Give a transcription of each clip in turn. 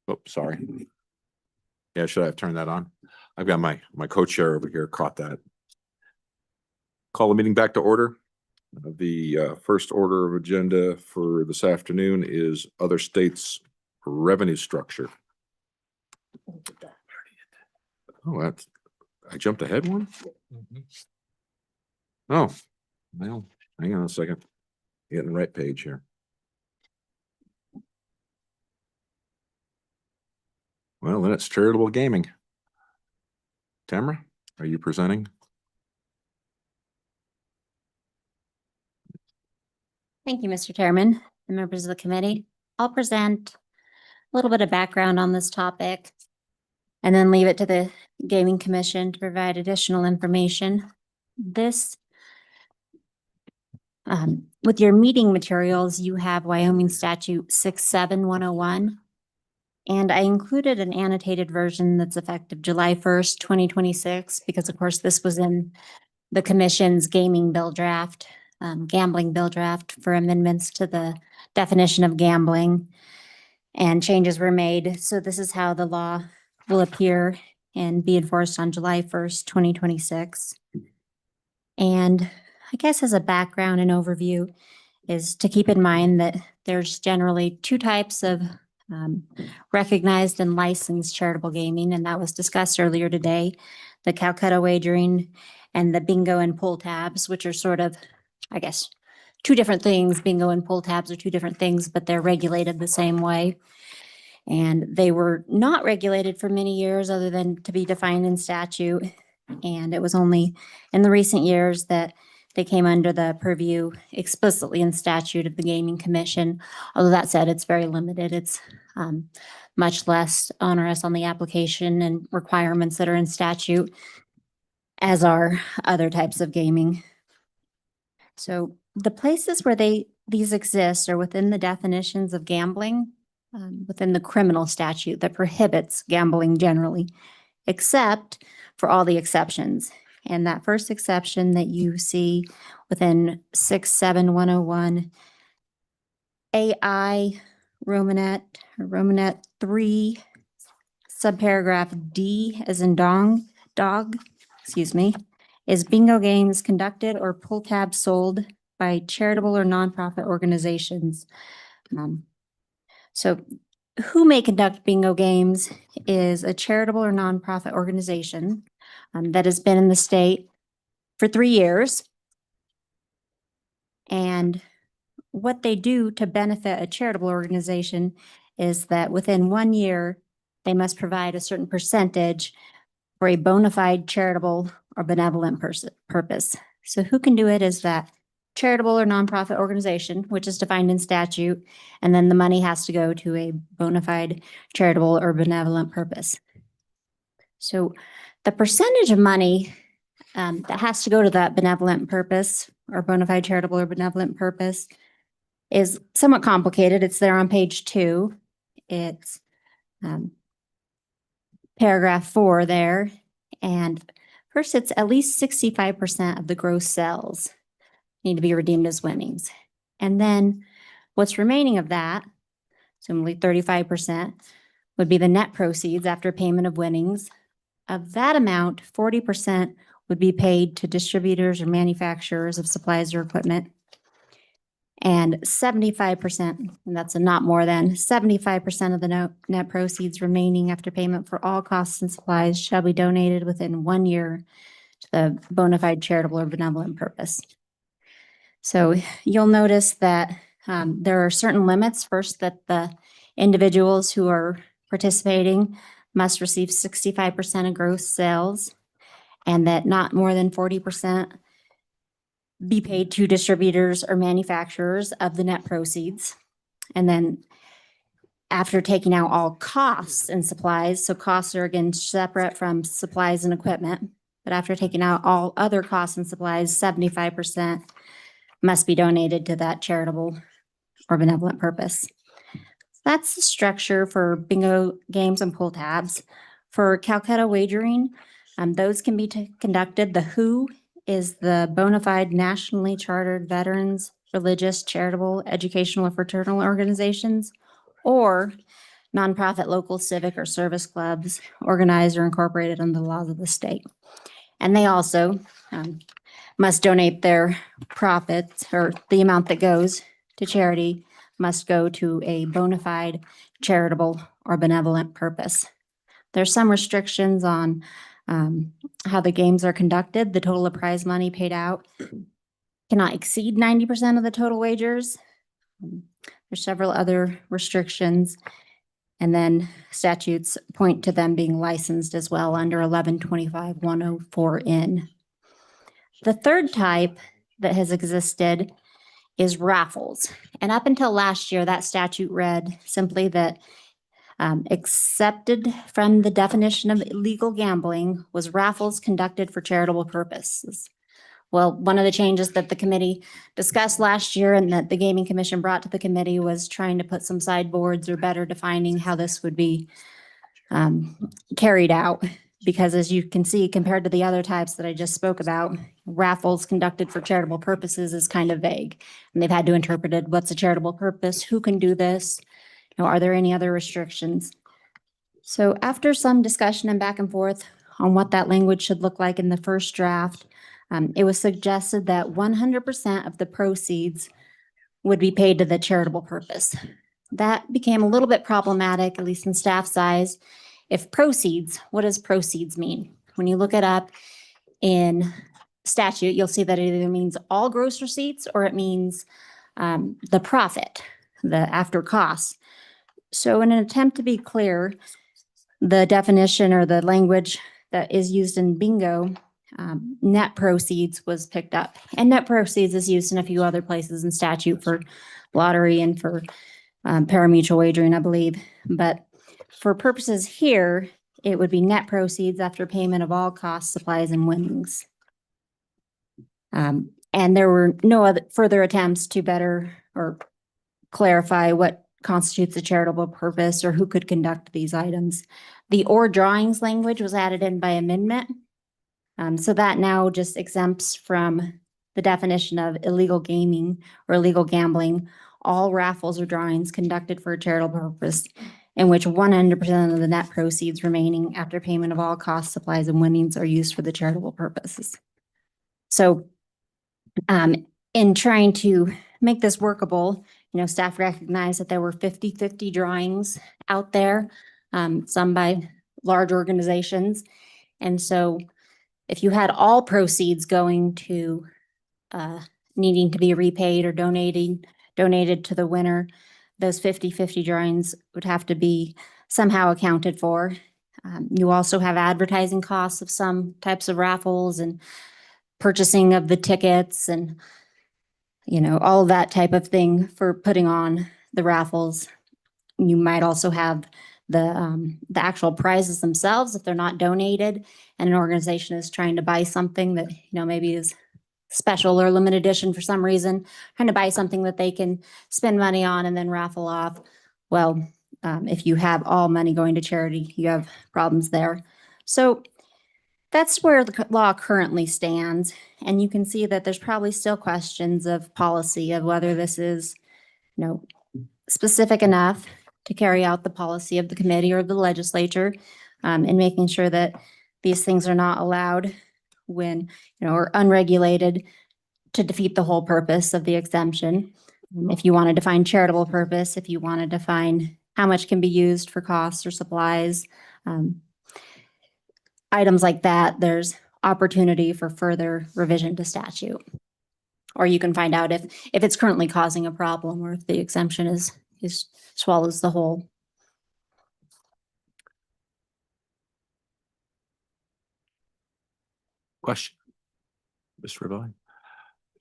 Oh, sorry. Yeah, should I have turned that on? I've got my co-chair over here caught that. Call the meeting back to order. The first order of agenda for this afternoon is other states' revenue structure. Oh, I jumped ahead one? Oh, well, hang on a second. Getting the right page here. Well, then it's charitable gaming. Tamara, are you presenting? Thank you, Mr. Chairman and members of the committee. I'll present a little bit of background on this topic and then leave it to the Gaming Commission to provide additional information. With your meeting materials, you have Wyoming Statute 67101. And I included an annotated version that's effective July 1st, 2026, because of course this was in the commission's gambling bill draft for amendments to the definition of gambling, and changes were made. So this is how the law will appear and be enforced on July 1st, 2026. And I guess as a background and overview is to keep in mind that there's generally two types of recognized and licensed charitable gaming, and that was discussed earlier today, the Calcutta wagering and the bingo and pull tabs, which are sort of, I guess, two different things. Bingo and pull tabs are two different things, but they're regulated the same way. And they were not regulated for many years other than to be defined in statute. And it was only in the recent years that they came under the purview explicitly in statute of the Gaming Commission. Although that said, it's very limited. It's much less onerous on the application and requirements that are in statute, as are other types of gaming. So the places where these exist are within the definitions of gambling, within the criminal statute that prohibits gambling generally, except for all the exceptions. And that first exception that you see within 67101 AI Romanet 3, subparagraph D as in dog, is bingo games conducted or pull tabs sold by charitable or nonprofit organizations. So who may conduct bingo games is a charitable or nonprofit organization that has been in the state for 3 years. And what they do to benefit a charitable organization is that within 1 year, they must provide a certain percentage for a bona fide charitable or benevolent purpose. So who can do it is that charitable or nonprofit organization, which is defined in statute, and then the money has to go to a bona fide charitable or benevolent purpose. So the percentage of money that has to go to that benevolent purpose or bona fide charitable or benevolent purpose is somewhat complicated. It's there on page 2. It's paragraph 4 there. And first, it's at least 65% of the gross sales need to be redeemed as winnings. And then what's remaining of that, so only 35%, would be the net proceeds after payment of winnings. Of that amount, 40% would be paid to distributors or manufacturers of supplies or equipment. And 75%, and that's a not more than 75% of the net proceeds remaining after payment for all costs and supplies shall be donated within 1 year to the bona fide charitable or benevolent purpose. So you'll notice that there are certain limits. First, that the individuals who are participating must receive 65% of gross sales, and that not more than 40% be paid to distributors or manufacturers of the net proceeds. And then after taking out all costs and supplies, so costs are again separate from supplies and equipment, but after taking out all other costs and supplies, 75% must be donated to that charitable or benevolent purpose. That's the structure for bingo games and pull tabs. For Calcutta wagering, those can be conducted. The WHO is the bona fide nationally chartered veterans, religious, charitable, educational, or fraternal organizations, or nonprofit, local, civic, or service clubs organized or incorporated under the laws of the state. And they also must donate their profits, or the amount that goes to charity must go to a bona fide charitable or benevolent purpose. There's some restrictions on how the games are conducted. The total of prize money paid out cannot exceed 90% of the total wagers. There's several other restrictions. And then statutes point to them being licensed as well under 1125-104N. The third type that has existed is raffles. And up until last year, that statute read simply that accepted from the definition of illegal gambling was raffles conducted for charitable purposes. Well, one of the changes that the committee discussed last year and that the Gaming Commission brought to the committee was trying to put some sideboards or better defining how this would be carried out. Because as you can see, compared to the other types that I just spoke about, raffles conducted for charitable purposes is kind of vague. And they've had to interpret it. What's a charitable purpose? Who can do this? Are there any other restrictions? So after some discussion and back and forth on what that language should look like in the first draft, it was suggested that 100% of the proceeds would be paid to the charitable purpose. That became a little bit problematic, at least in staff's eyes. If proceeds, what does proceeds mean? When you look it up in statute, you'll see that it either means all gross receipts or it means the profit, the after costs. So in an attempt to be clear, the definition or the language that is used in bingo, net proceeds was picked up. And net proceeds is used in a few other places in statute for lottery and for parimutuel wagering, I believe. But for purposes here, it would be net proceeds after payment of all costs, supplies, and winnings. And there were no other further attempts to better or clarify what constitutes a charitable purpose or who could conduct these items. The or drawings language was added in by amendment. So that now just exempts from the definition of illegal gaming or illegal gambling, all raffles or drawings conducted for a charitable purpose in which 100% of the net proceeds remaining after payment of all costs, supplies, and winnings are used for the charitable purposes. So in trying to make this workable, staff recognized that there were 50-50 drawings out there, some by large organizations. And so if you had all proceeds going to needing to be repaid or donated to the winner, those 50-50 drawings would have to be somehow accounted for. You also have advertising costs of some types of raffles and purchasing of the tickets and all of that type of thing for putting on the raffles. You might also have the actual prizes themselves if they're not donated and an organization is trying to buy something that maybe is special or limited edition for some reason, trying to buy something that they can spend money on and then raffle off. Well, if you have all money going to charity, you have problems there. So that's where the law currently stands. And you can see that there's probably still questions of policy of whether this is, specific enough to carry out the policy of the committee or the legislature, and making sure that these things are not allowed when, or unregulated to defeat the whole purpose of the exemption. If you want to define charitable purpose, if you want to define how much can be used for costs or supplies, items like that, there's opportunity for further revision to statute. Or you can find out if it's currently causing a problem or if the exemption is swallows the whole. Question, Mr. Rebelli,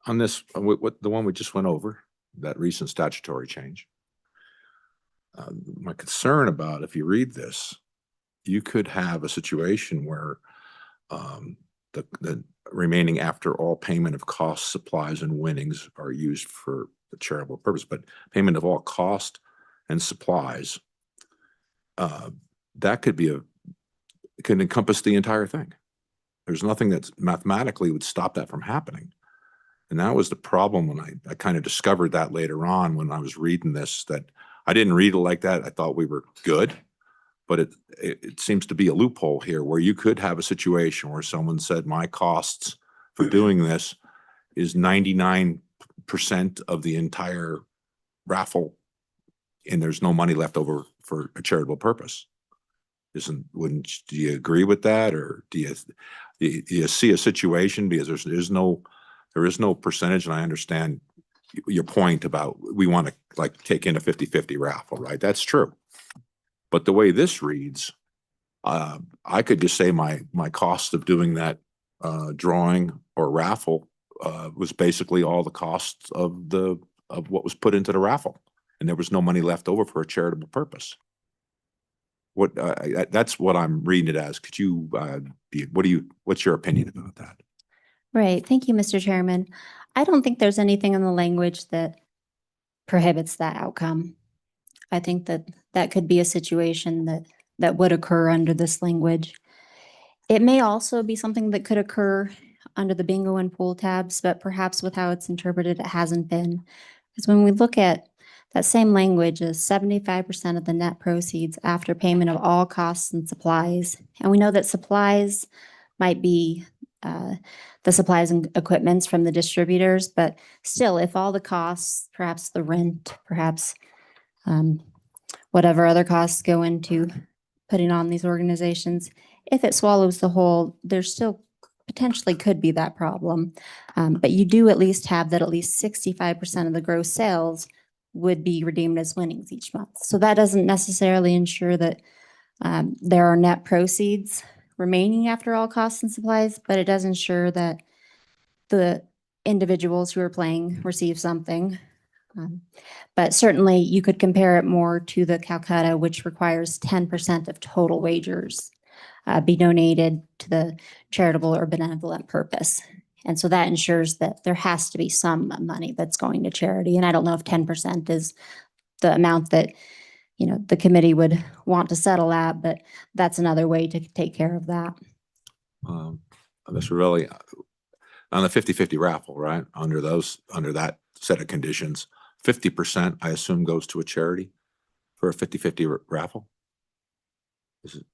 on this, what the one we just went over, that recent statutory change. My concern about, if you read this, you could have a situation where the remaining after all payment of costs, supplies, and winnings are used for a charitable purpose, but payment of all cost and supplies, that could can encompass the entire thing. There's nothing that mathematically would stop that from happening. And that was the problem when I kind of discovered that later on when I was reading this, that I didn't read it like that. I thought we were good. But it seems to be a loophole here where you could have a situation where someone said, my costs for doing this is 99% of the entire raffle, and there's no money left over for a charitable purpose. Do you agree with that, or do you see a situation, because there is no percentage, and I understand your point about we want to like take in a 50-50 raffle, right? That's true. But the way this reads, I could just say my cost of doing that drawing or raffle was basically all the costs of what was put into the raffle, and there was no money left over for a charitable purpose. That's what I'm reading it as. Could you what's your opinion about that? Right. Thank you, Mr. Chairman. I don't think there's anything in the language that prohibits that outcome. I think that could be a situation that would occur under this language. It may also be something that could occur under the bingo and pool tabs, but perhaps with how it's interpreted, it hasn't been. Because when we look at that same language is 75% of the net proceeds after payment of all costs and supplies. And we know that supplies might be the supplies and equipments from the distributors, but still, if all the costs, perhaps the rent, perhaps whatever other costs go into putting on these organizations, if it swallows the whole, there still potentially could be that problem. But you do at least have that at least 65% of the gross sales would be redeemed as winnings each month. So that doesn't necessarily ensure that there are net proceeds remaining after all costs and supplies, but it does ensure that the individuals who are playing receive something. But certainly you could compare it more to the Calcutta, which requires 10% of total wagers be donated to the charitable or benevolent purpose. And so that ensures that there has to be some money that's going to charity. And I don't know if 10% is the amount that, the committee would want to settle at, but that's another way to take care of that. That's really on the 50-50 raffle, right? Under that set of conditions, 50%, I assume, goes to a charity for a 50-50 raffle. Is it?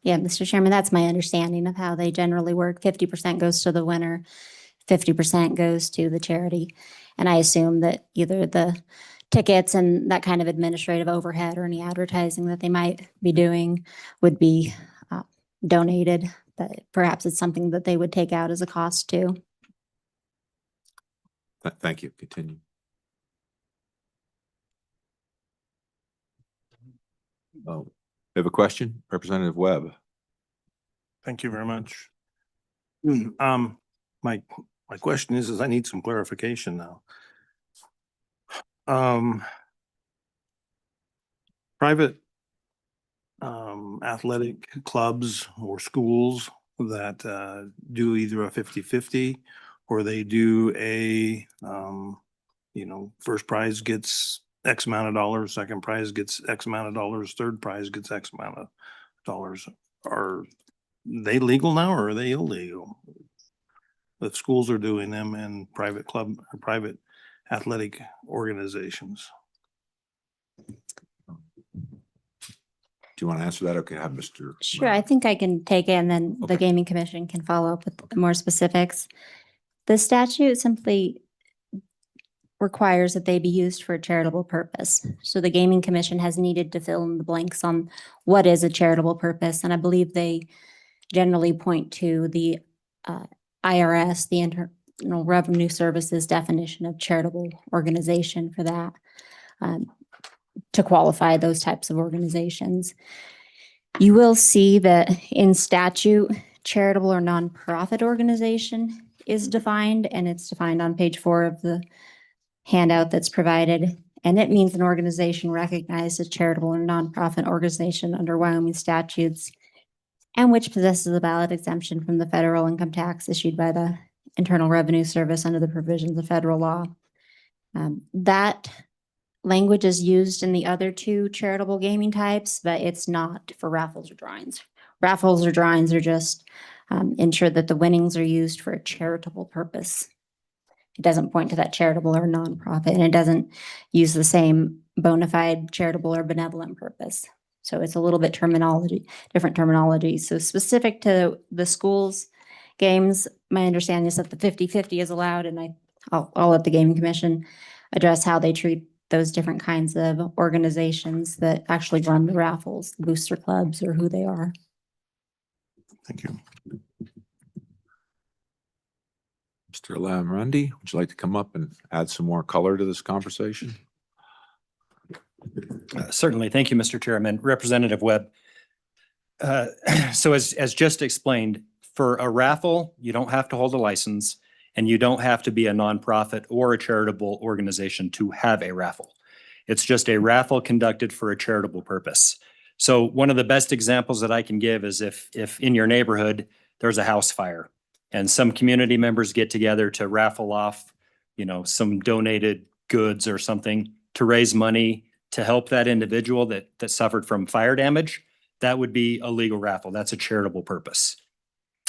Yeah, Mr. Chairman, that's my understanding of how they generally work. 50% goes to the winner, 50% goes to the charity. And I assume that either the tickets and that kind of administrative overhead or any advertising that they might be doing would be donated, but perhaps it's something that they would take out as a cost too. Thank you. Continue. Oh, we have a question, Representative Webb. Thank you very much. My question is I need some clarification now. Private athletic clubs or schools that do either a 50-50 or they do a first prize gets X amount of dollars, second prize gets X amount of dollars, third prize gets X amount of dollars. Are they legal now or are they illegal? The schools are doing them in private club or private athletic organizations. Do you want to answer that? Okay, have Mr. Sure, I think I can take it and then the Gaming Commission can follow up with more specifics. The statute simply requires that they be used for a charitable purpose. So the Gaming Commission has needed to fill in the blanks on what is a charitable purpose. And I believe they generally point to the IRS, the Internal Revenue Services definition of charitable organization for that, to qualify those types of organizations. You will see that in statute, charitable or nonprofit organization is defined, and it's defined on page 4 of the handout that's provided. And it means an organization recognized as charitable or nonprofit organization under Wyoming statutes and which possesses a valid exemption from the federal income tax issued by the Internal Revenue Service under the provisions of federal law. That language is used in the other 2 charitable gaming types, but it's not for raffles or drawings. Raffles or drawings are just ensure that the winnings are used for a charitable purpose. it doesn't point to that charitable or nonprofit, and it doesn't use the same bona fide charitable or benevolent purpose. So it's a little bit different terminology. So specific to the schools games, my understanding is that the 50-50 is allowed, and I'll let the gaming commission address how they treat those different kinds of organizations that actually run the raffles, booster clubs, or who they are. Thank you. Mr. Lamrandi, would you like to come up and add some more color to this conversation? Certainly. Thank you, Mr. Chairman. Representative Webb. So as just explained, for a raffle, you don't have to hold a license, and you don't have to be a nonprofit or a charitable organization to have a raffle. It's just a raffle conducted for a charitable purpose. So one of the best examples that I can give is if in your neighborhood, there's a house fire and some community members get together to raffle off, some donated goods or something to raise money to help that individual that suffered from fire damage, that would be a legal raffle. That's a charitable purpose.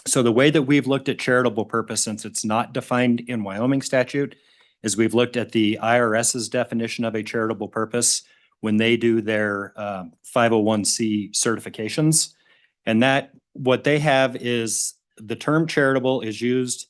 So the way that we've looked at charitable purpose, since it's not defined in Wyoming statute, is we've looked at the IRS's definition of a charitable purpose when they do their 501c certifications. And that what they have is the term charitable is used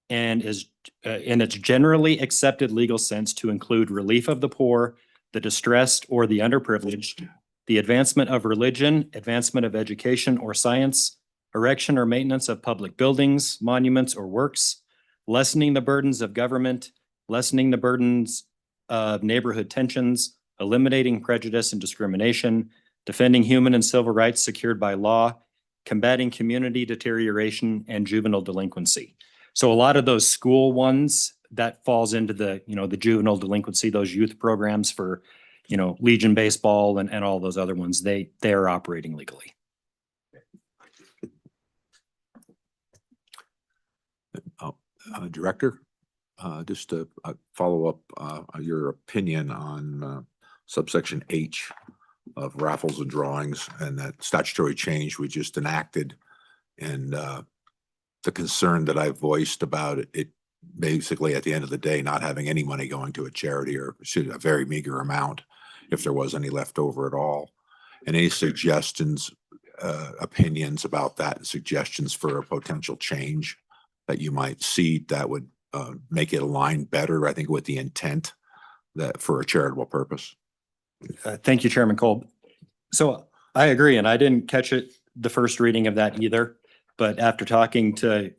and is in its generally accepted legal sense to include relief of the poor, the distressed, or the underprivileged, the advancement of religion, advancement of education or science, erection or maintenance of public buildings, monuments, or works, lessening the burdens of government, lessening the burdens of neighborhood tensions, eliminating prejudice and discrimination, defending human and civil rights secured by law, combating community deterioration, and juvenile delinquency. So a lot of those school ones, that falls into the, the juvenile delinquency, those youth programs for, Legion baseball and all those other ones, they are operating legally. Director, just to follow up your opinion on subsection H of raffles and drawings and that statutory change we just enacted, and the concern that I voiced about it basically at the end of the day not having any money going to a charity, or a very meager amount if there was any left over at all. And any suggestions, opinions about that, and suggestions for a potential change that you might see that would make it align better, I think, with the intent that for a charitable purpose. Thank you, Chairman Kolb. So I agree, and I didn't catch it the first reading of that either. But after talking to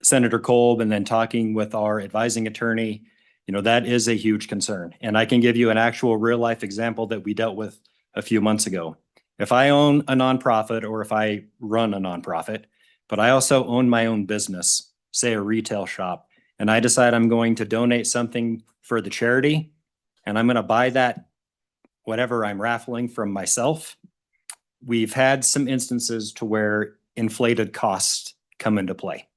Senator Kolb and then talking with our advising attorney, that is a huge concern. And I can give you an actual real life example that we dealt with a few months ago. If I own a nonprofit, or if I run a nonprofit, but I also own my own business, say a retail shop, and I decide I'm going to donate something for the charity, and I'm going to buy that, whatever I'm raffling, from myself, we've had some instances to where inflated costs come into play.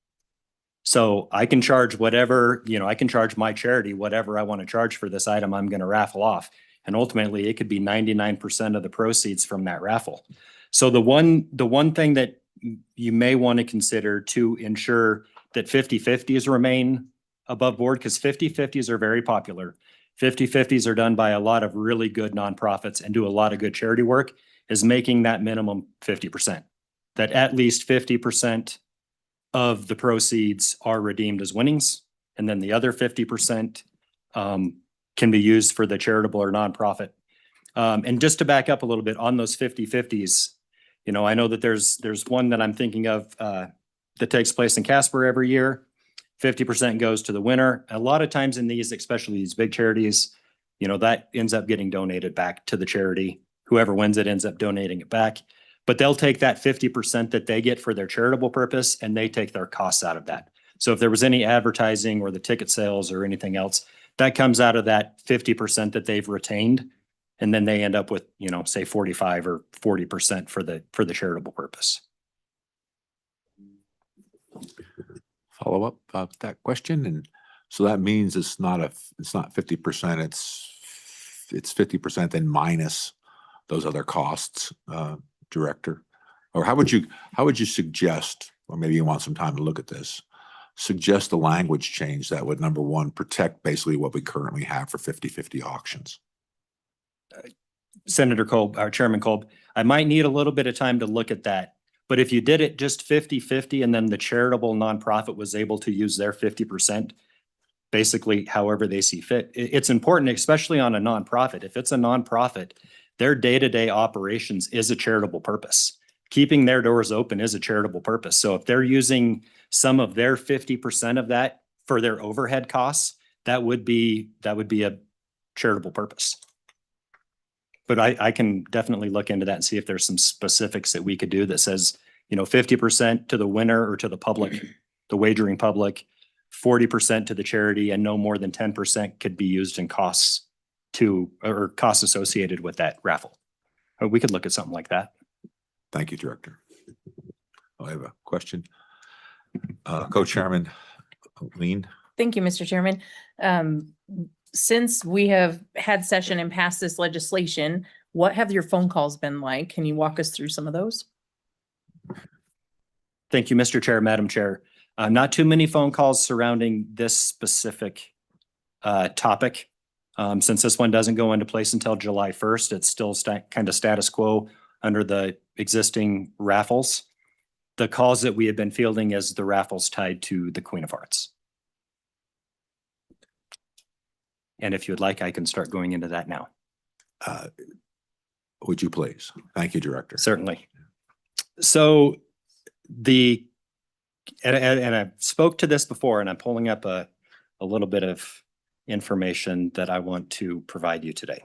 So I can charge whatever, I can charge my charity whatever I want to charge for this item I'm going to raffle off. And ultimately it could be 99% of the proceeds from that raffle. So the one thing that you may want to consider to ensure that 50-50s remain above board, because 50-50s are very popular. 50-50s are done by a lot of really good nonprofits and do a lot of good charity work, is making that minimum 50%. That at least 50% of the proceeds are redeemed as winnings. And then the other 50% can be used for the charitable or nonprofit. And just to back up a little bit on those 50-50s, I know that there's one that I'm thinking of that takes place in Casper every year. 50% goes to the winner. A lot of times in these, especially these big charities, that ends up getting donated back to the charity. Whoever wins it ends up donating it back. But they'll take that 50% that they get for their charitable purpose, and they take their costs out of that. So if there was any advertising or the ticket sales or anything else, that comes out of that 50% that they've retained. And then they end up with, say 45 or 40% for the charitable purpose. Follow up about that question. And so that means it's not 50%, it's 50% then minus those other costs, Director. Or how would you suggest, or maybe you want some time to look at this, suggest a language change that would, number one, protect basically what we currently have for 50-50 auctions? Senator Kolb, or Chairman Kolb, I might need a little bit of time to look at that. But if you did it just 50-50 and then the charitable nonprofit was able to use their 50%, basically however they see fit, it's important, especially on a nonprofit. If it's a nonprofit, their day-to-day operations is a charitable purpose. Keeping their doors open is a charitable purpose. So if they're using some of their 50% of that for their overhead costs, that would be a charitable purpose. But I can definitely look into that and see if there's some specifics that we could do that says, 50% to the winner or to the public, the wagering public, 40% to the charity, and no more than 10% could be used in costs associated with that raffle. We could look at something like that. Thank you, Director. I have a question. Co-Chairman Lean. Thank you, Mr. Chairman. Since we have had session and passed this legislation, what have your phone calls been like? Can you walk us through some of those? Thank you, Mr. Chair, Madam Chair. Not too many phone calls surrounding this specific topic. Since this one doesn't go into place until July 1st, it's still kind of status quo under the existing raffles. The calls that we have been fielding is the raffles tied to the Queen of Hearts. And if you would like, I can start going into that now. Would you please? Thank you, Director. Certainly. So and I spoke to this before, and I'm pulling up a little bit of information that I want to provide you today.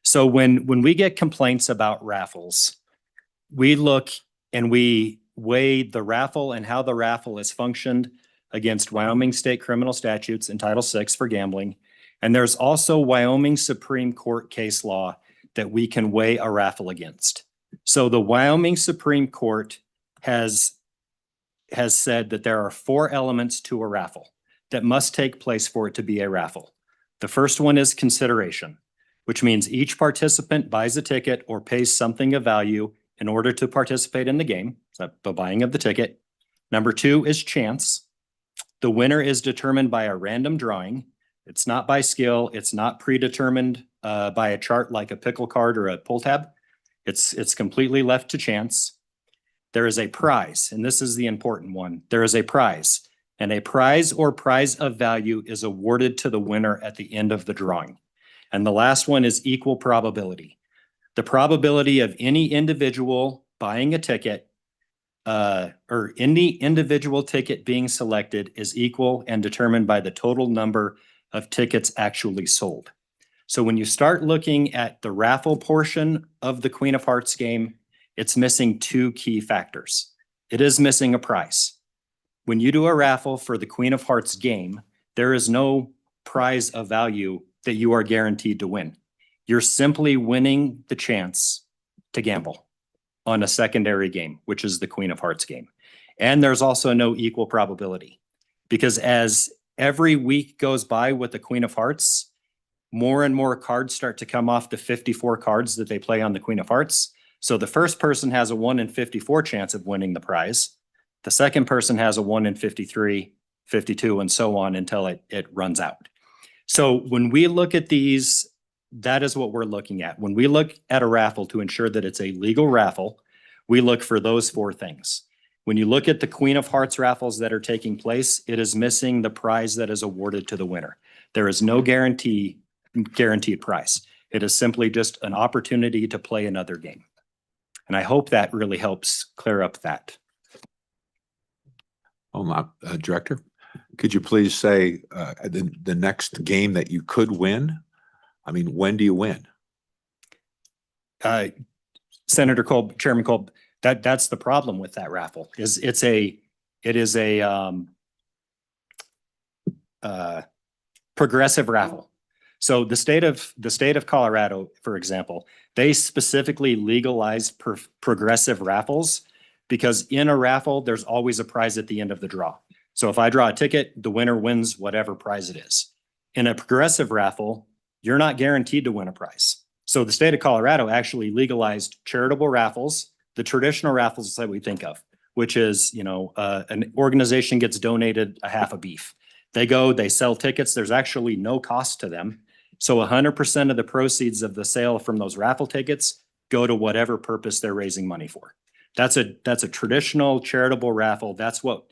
So when we get complaints about raffles, we look and we weigh the raffle and how the raffle is functioned against Wyoming state criminal statutes and Title VI for gambling. And there's also Wyoming Supreme Court case law that we can weigh a raffle against. So the Wyoming Supreme Court has said that there are 4 elements to a raffle that must take place for it to be a raffle. The first one is consideration, which means each participant buys a ticket or pays something of value in order to participate in the game. So the buying of the ticket. Number 2 is chance. The winner is determined by a random drawing. It's not by skill. It's not predetermined by a chart like a pickle card or a pull tab. It's completely left to chance. There is a prize, and this is the important one. There is a prize, and a prize or prize of value is awarded to the winner at the end of the drawing. And the last one is equal probability. The probability of any individual buying a ticket or any individual ticket being selected is equal and determined by the total number of tickets actually sold. So when you start looking at the raffle portion of the Queen of Hearts game, it's missing 2 key factors. It is missing a prize. When you do a raffle for the Queen of Hearts game, there is no prize of value that you are guaranteed to win. You're simply winning the chance to gamble on a secondary game, which is the Queen of Hearts game. And there's also no equal probability, because as every week goes by with the Queen of Hearts, more and more cards start to come off the 54 cards that they play on the Queen of Hearts. So the first person has a 1 in 54 chance of winning the prize. The second person has a 1 in 53, 52, and so on until it runs out. So when we look at these, that is what we're looking at. When we look at a raffle to ensure that it's a legal raffle, we look for those 4 things. When you look at the Queen of Hearts raffles that are taking place, it is missing the prize that is awarded to the winner. There is no guaranteed prize. It is simply just an opportunity to play another game. And I hope that really helps clear up that. Director, could you please say the next game that you could win? I mean, when do you win? Senator Kolb, Chairman Kolb, that's the problem with that raffle. It is a progressive raffle. So the state of Colorado, for example, they specifically legalized progressive raffles because in a raffle, there's always a prize at the end of the draw. So if I draw a ticket, the winner wins whatever prize it is. In a progressive raffle, you're not guaranteed to win a prize. So the state of Colorado actually legalized charitable raffles, the traditional raffles that we think of, which is, an organization gets donated a half a beef. They go, they sell tickets. There's actually no cost to them. So 100% of the proceeds of the sale from those raffle tickets go to whatever purpose they're raising money for. That's a traditional charitable raffle. That's what,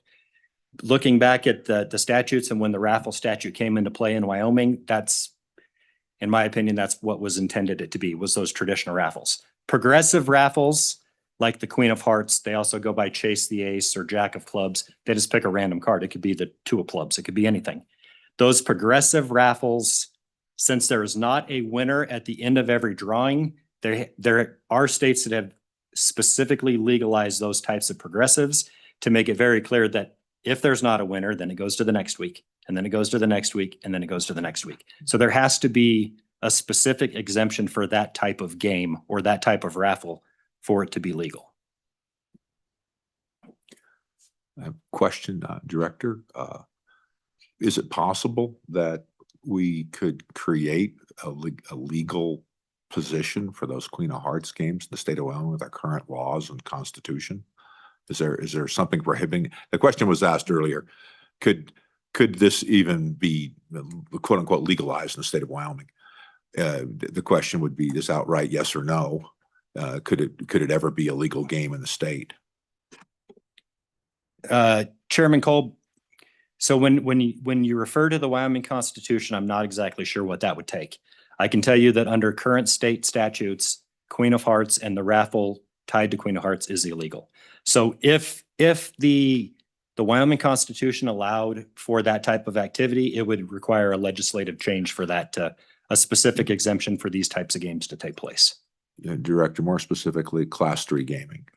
looking back at the statutes and when the raffle statute came into play in Wyoming, that's, in my opinion, that's what was intended it to be, was those traditional raffles. Progressive raffles, like the Queen of Hearts, they also go by Chase the Ace or Jack of Clubs. They just pick a random card. It could be the Two of Clubs. It could be anything. Those progressive raffles, since there is not a winner at the end of every drawing, there are states that have specifically legalized those types of progressives to make it very clear that if there's not a winner, then it goes to the next week, and then it goes to the next week, and then it goes to the next week. So there has to be a specific exemption for that type of game or that type of raffle for it to be legal. I have a question, Director. Is it possible that we could create a legal position for those Queen of Hearts games in the state of Wyoming with our current laws and constitution? Is there something prohibiting? The question was asked earlier. Could this even be quote unquote legalized in the state of Wyoming? The question would be this outright yes or no. Could it ever be a legal game in the state? Chairman Kolb, so when you refer to the Wyoming Constitution, I'm not exactly sure what that would take. I can tell you that under current state statutes, Queen of Hearts and the raffle tied to Queen of Hearts is illegal. So if the Wyoming Constitution allowed for that type of activity, it would require a legislative change for that, a specific exemption for these types of games to take place. Director, more specifically, Class 3 gaming.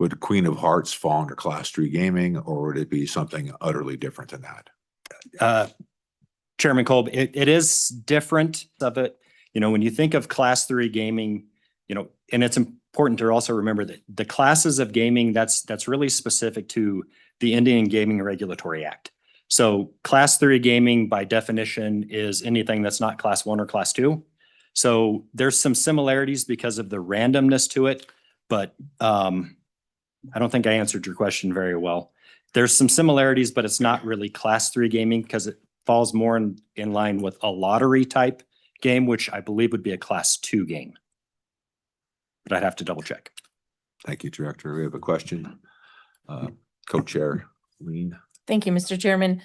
Would Queen of Hearts fall under Class 3 gaming, or would it be something utterly different than that? Chairman Kolb, it is different of it. When you think of Class 3 gaming, and it's important to also remember that the classes of gaming, that's really specific to the Indian Gaming Regulatory Act. So Class 3 gaming by definition is anything that's not Class 1 or Class 2. So there's some similarities because of the randomness to it, but I don't think I answered your question very well. There's some similarities, but it's not really Class 3 gaming because it falls more in line with a lottery type game, which I believe would be a Class 2 game. But I'd have to double check. Thank you, Director. We have a question. Co-Chair Lean. Thank you, Mr. Chairman.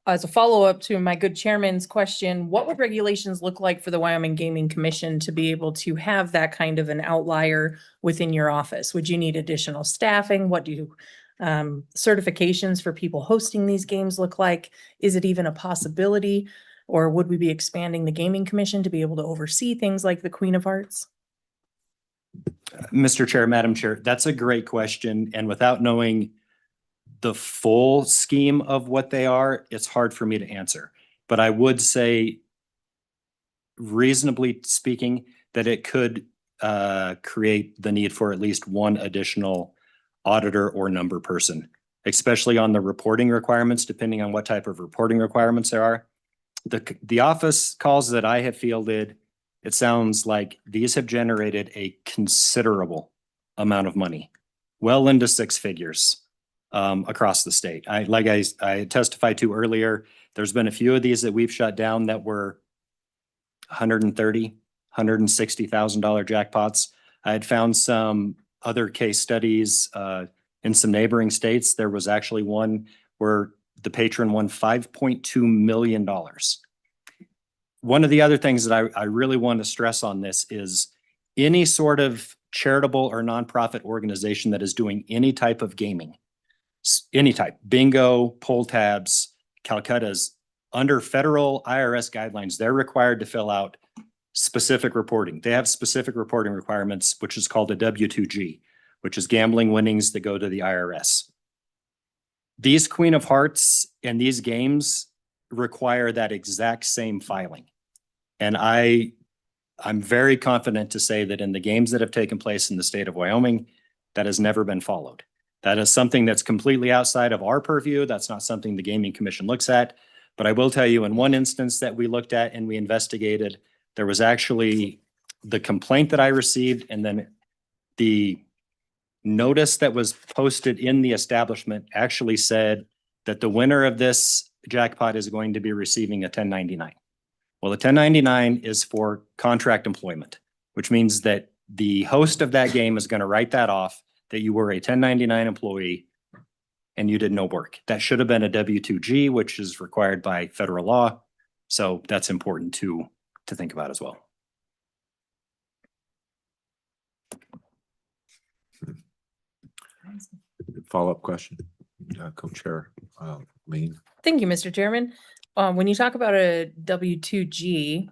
As a follow-up to my good chairman's question, what would regulations look like for the Wyoming Gaming Commission to be able to have that kind of an outlier within your office? Would you need additional staffing? What do certifications for people hosting these games look like? Is it even a possibility? Or would we be expanding the Gaming Commission to be able to oversee things like the Queen of Hearts? Mr. Chair, Madam Chair, that's a great question. And without knowing the full scheme of what they are, it's hard for me to answer. But I would say, reasonably speaking, that it could create the need for at least one additional auditor or number person, especially on the reporting requirements, depending on what type of reporting requirements there are. The office calls that I have fielded, it sounds like these have generated a considerable amount of money, well into six figures across the state. Like I testified to earlier, there's been a few of these that we've shut down that were $130,000, $160,000 jackpots. I had found some other case studies in some neighboring states. There was actually one where the patron won $5.2 million. One of the other things that I really want to stress on this is any sort of charitable or nonprofit organization that is doing any type of gaming, any type, bingo, pull tabs, Calcuttas, under federal IRS guidelines, they're required to fill out specific reporting. They have specific reporting requirements, which is called a W-2G, which is gambling winnings that go to the IRS. These Queen of Hearts and these games require that exact same filing. And I'm very confident to say that in the games that have taken place in the state of Wyoming, that has never been followed. That is something that's completely outside of our purview. That's not something the Gaming Commission looks at. But I will tell you, in one instance that we looked at and we investigated, there was actually the complaint that I received and then the notice that was posted in the establishment actually said that the winner of this jackpot is going to be receiving a 1099. Well, the 1099 is for contract employment, which means that the host of that game is going to write that off, that you were a 1099 employee and you did no work. That should have been a W-2G, which is required by federal law. So that's important to think about as well. Follow-up question, Co-Chair Lean. Thank you, Mr. Chairman. When you talk about a W-2G,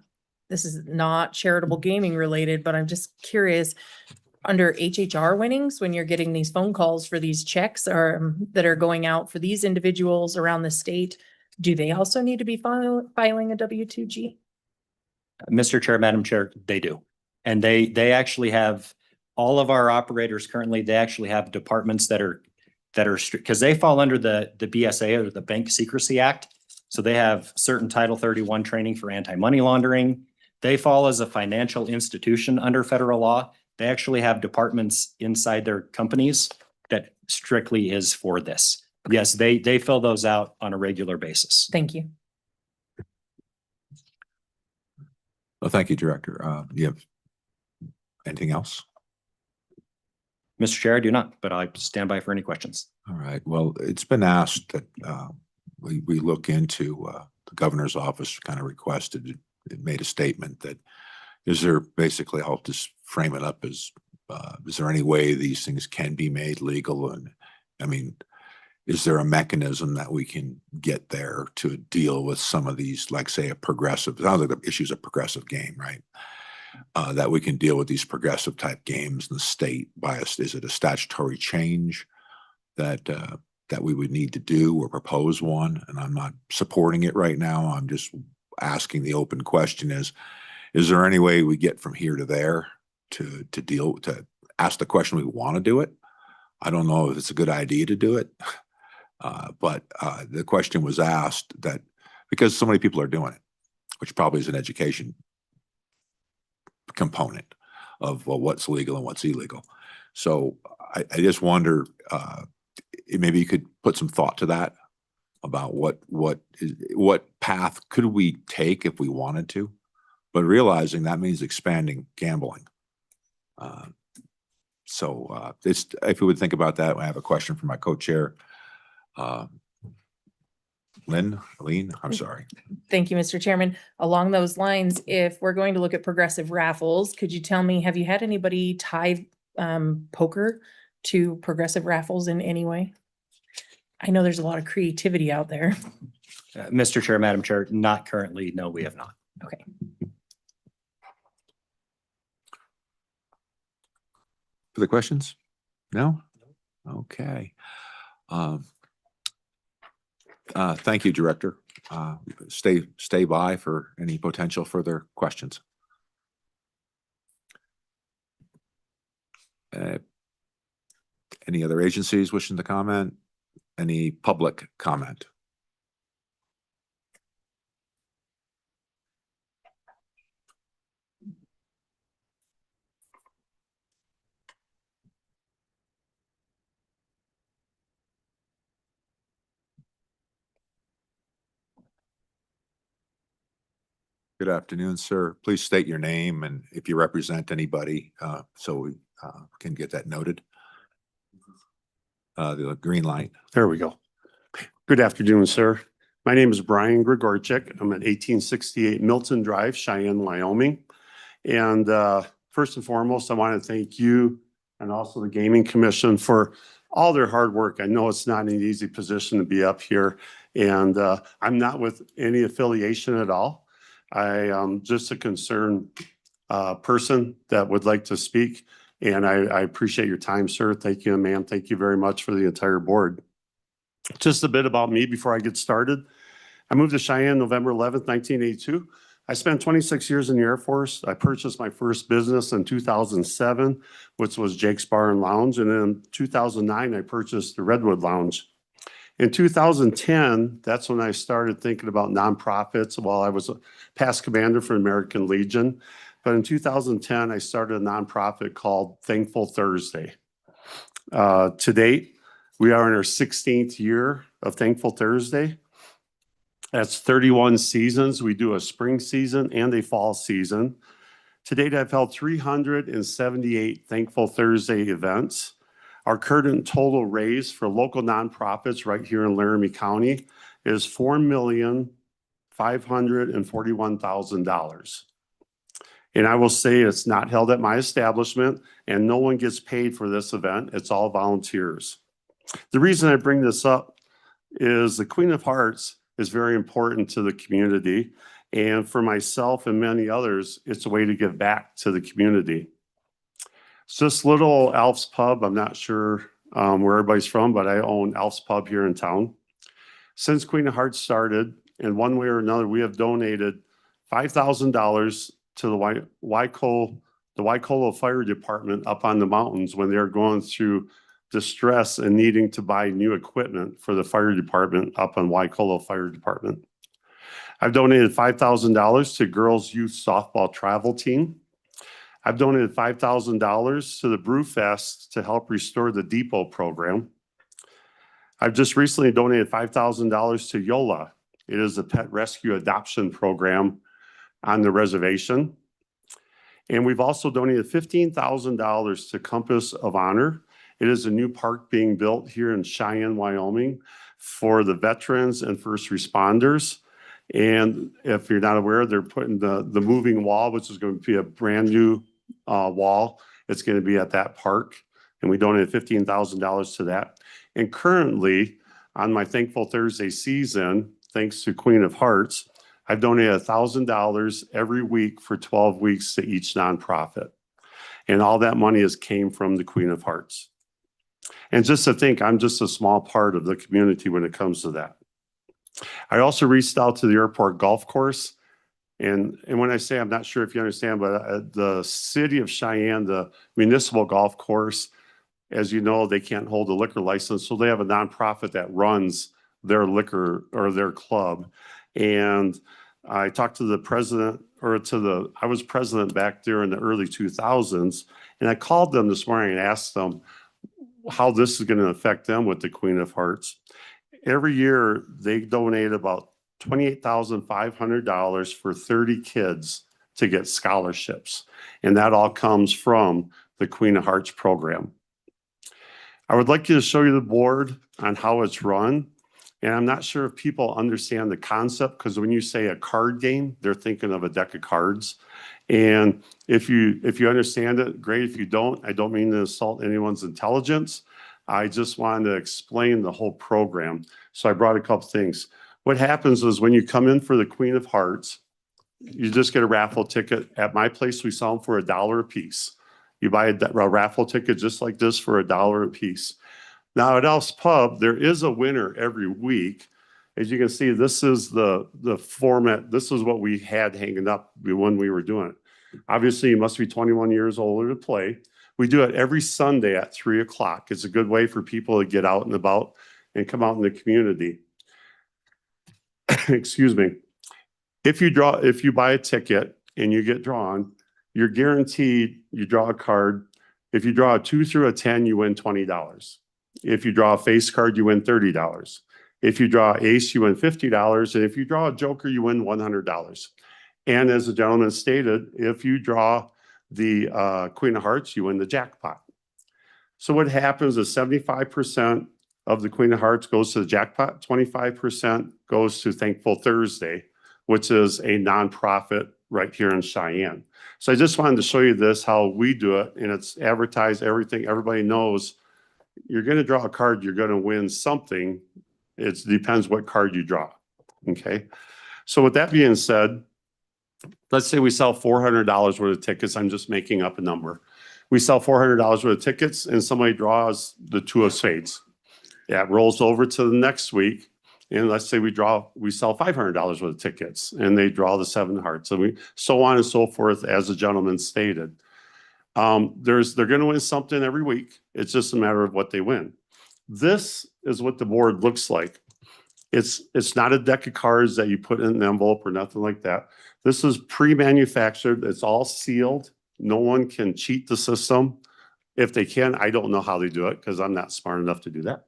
this is not charitable gaming related, but I'm just curious, under HHR winnings, when you're getting these phone calls for these checks or that are going out for these individuals around the state, do they also need to be filing a W-2G? Mr. Chair, Madam Chair, they do. And they actually have, all of our operators currently, they actually have departments that are because they fall under the BSA or the Bank Secrecy Act. So they have certain Title 31 training for anti-money laundering. They fall as a financial institution under federal law. They actually have departments inside their companies that strictly is for this. Yes, they fill those out on a regular basis. Thank you. Well, thank you, Director. You have anything else? Mr. Chair, I do not, but I stand by for any questions. All right. Well, it's been asked that we look into the governor's office kind of requested, it made a statement that is there basically, I'll just frame it up as, is there any way these things can be made legal? And I mean, is there a mechanism that we can get there to deal with some of these, like say a progressive, sounds like the issue's a progressive game, right? That we can deal with these progressive type games in the state by is it a statutory change that that we would need to do or propose one? And I'm not supporting it right now. I'm just asking the open question is there any way we get from here to there to ask the question we want to do it? I don't know if it's a good idea to do it, but the question was asked that because so many people are doing it, which probably is an education component of what's legal and what's illegal. So I just wonder, maybe you could put some thought to that about what path could we take if we wanted to, but realizing that means expanding gambling. So if we would think about that, I have a question for my co-chair, Lean, I'm sorry. Thank you, Mr. Chairman. Along those lines, if we're going to look at progressive raffles, could you tell me, have you had anybody tie poker to progressive raffles in any way? I know there's a lot of creativity out there. Mr. Chair, Madam Chair, not currently. No, we have not. Okay. Further questions? No? Okay. Thank you, Director. Stay by for any potential further questions. Any other agencies wishing to comment? Any public comment? Good afternoon, sir. Please state your name and if you represent anybody, so we can get that noted. The green light. There we go. Good afternoon, sir. My name is Brian Grigorchik. I'm at 1868 Milton Drive, Cheyenne, Wyoming. And first and foremost, I want to thank you and also the Gaming Commission for all their hard work. I know it's not an easy position to be up here, and I'm not with any affiliation at all. I am just a concerned person that would like to speak, and I appreciate your time, sir. Thank you, ma'am. Thank you very much for the entire board. Just a bit about me before I get started. I moved to Cheyenne November 11th, 1982. I spent 26 years in the Air Force. I purchased my first business in 2007, which was Jake's Bar and Lounge. And in 2009, I purchased the Redwood Lounge. In 2010, that's when I started thinking about nonprofits while I was a past commander for American Legion. But in 2010, I started a nonprofit called Thankful Thursday. To date, we are in our 16th year of Thankful Thursday. That's 31 seasons. We do a spring season and a fall season. To date, I've held 378 Thankful Thursday events. Our current total raise for local nonprofits right here in Laramie County is $4,541,000. And I will say it's not held at my establishment and no one gets paid for this event. It's all volunteers. The reason I bring this up is the Queen of Hearts is very important to the community. And for myself and many others, it's a way to give back to the community. It's this little Alf's Pub. I'm not sure where everybody's from, but I own Alf's Pub here in town. Since Queen of Hearts started, in one way or another, we have donated $5,000 to the Waikolo Fire Department up on the mountains when they're going through distress and needing to buy new equipment for the fire department up on Waikolo Fire Department. I've donated $5,000 to Girls Youth Softball Travel Team. I've donated $5,000 to the Brewfest to help restore the Depot program. I've just recently donated $5,000 to YOLA. It is a pet rescue adoption program on the reservation. And we've also donated $15,000 to Compass of Honor. It is a new park being built here in Cheyenne, Wyoming for the veterans and first responders. And if you're not aware, they're putting the moving wall, which is going to be a brand new wall. It's going to be at that park. And we donated $15,000 to that. And currently on my Thankful Thursday season, thanks to Queen of Hearts, I've donated $1,000 every week for 12 weeks to each nonprofit. And all that money has came from the Queen of Hearts. And just to think, I'm just a small part of the community when it comes to that. I also reached out to the airport golf course. And when I say, I'm not sure if you understand, but the city of Cheyenne, the municipal golf course, as you know, they can't hold a liquor license. So they have a nonprofit that runs their liquor or their club. And I talked to the president I was president back there in the early 2000s. And I called them this morning and asked them how this is going to affect them with the Queen of Hearts. Every year they donate about $28,500 for 30 kids to get scholarships. And that all comes from the Queen of Hearts program. I would like to show you the board on how it's run. And I'm not sure if people understand the concept, because when you say a card game, they're thinking of a deck of cards. And if you understand it, great. If you don't, I don't mean to insult anyone's intelligence. I just wanted to explain the whole program. So I brought a couple things. What happens is when you come in for the Queen of Hearts, you just get a raffle ticket. At my place, we sell them for $1 a piece. You buy a raffle ticket just like this for $1 a piece. Now at Alf's Pub, there is a winner every week. As you can see, this is the format. This is what we had hanging up when we were doing it. Obviously, you must be 21 years older to play. We do it every Sunday at 3 o'clock. It's a good way for people to get out and about and come out in the community. Excuse me. If you buy a ticket and you get drawn, you're guaranteed you draw a card. If you draw a 2 through a 10, you win $20. If you draw a face card, you win $30. If you draw ace, you win $50. And if you draw a joker, you win $100. And as the gentleman stated, if you draw the Queen of Hearts, you win the jackpot. So what happens is 75% of the Queen of Hearts goes to the jackpot, 25% goes to Thankful Thursday, which is a nonprofit right here in Cheyenne. So I just wanted to show you this, how we do it, and it's advertised, everything. Everybody knows you're going to draw a card, you're going to win something. It depends what card you draw. Okay. So with that being said, let's say we sell $400 worth of tickets. I'm just making up a number. We sell $400 worth of tickets and somebody draws the 2 of spades. That rolls over to the next week. And let's say we sell $500 worth of tickets and they draw the 7 hearts. And so on and so forth, as the gentleman stated. They're going to win something every week. It's just a matter of what they win. This is what the board looks like. It's not a deck of cards that you put in an envelope or nothing like that. This is pre-manufactured. It's all sealed. No one can cheat the system. If they can, I don't know how they do it because I'm not smart enough to do that.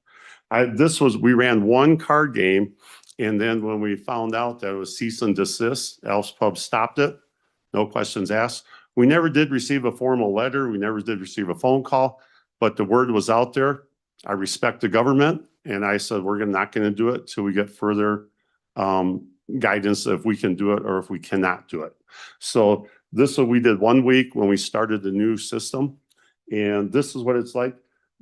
We ran one card game, and then when we found out that it was cease and desist, Al's Pub stopped it. No questions asked. We never did receive a formal letter. We never did receive a phone call, but the word was out there. I respect the government, and I said, we're not going to do it till we get further guidance if we can do it or if we cannot do it. So this is what we did 1 week when we started the new system. And this is what it's like.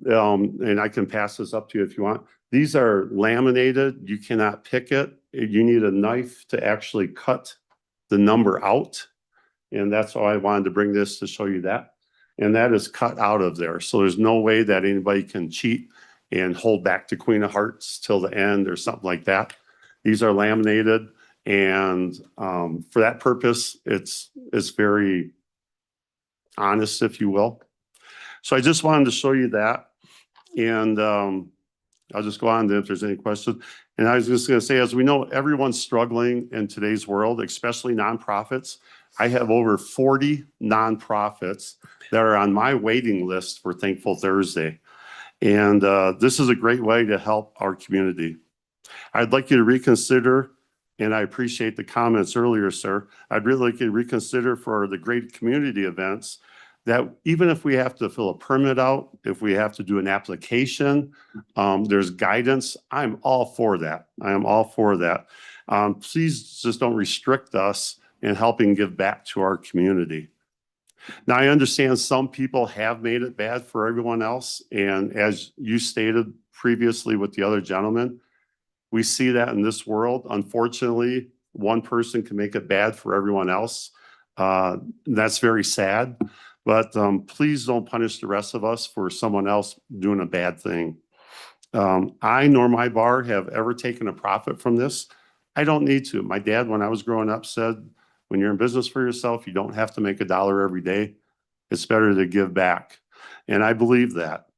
And I can pass this up to you if you want. These are laminated. You cannot pick it. You need a knife to actually cut the number out. And that's why I wanted to bring this to show you that. And that is cut out of there. So there's no way that anybody can cheat and hold back the Queen of Hearts till the end or something like that. These are laminated. And for that purpose, it's very honest, if you will. So I just wanted to show you that. And I'll just go on to if there's any questions. And I was just going to say, as we know, everyone's struggling in today's world, especially nonprofits. I have over 40 nonprofits that are on my waiting list for Thankful Thursday. And this is a great way to help our community. I'd like you to reconsider, and I appreciate the comments earlier, sir. I'd really like you to reconsider for the great community events that even if we have to fill a permit out, if we have to do an application, there's guidance. I'm all for that. I am all for that. Please just don't restrict us in helping give back to our community. Now, I understand some people have made it bad for everyone else. And as you stated previously with the other gentleman, we see that in this world. Unfortunately, one person can make it bad for everyone else. That's very sad. But please don't punish the rest of us for someone else doing a bad thing. I nor my bar have ever taken a profit from this. I don't need to. My dad, when I was growing up, said, when you're in business for yourself, you don't have to make $1 every day. It's better to give back. And I believe that.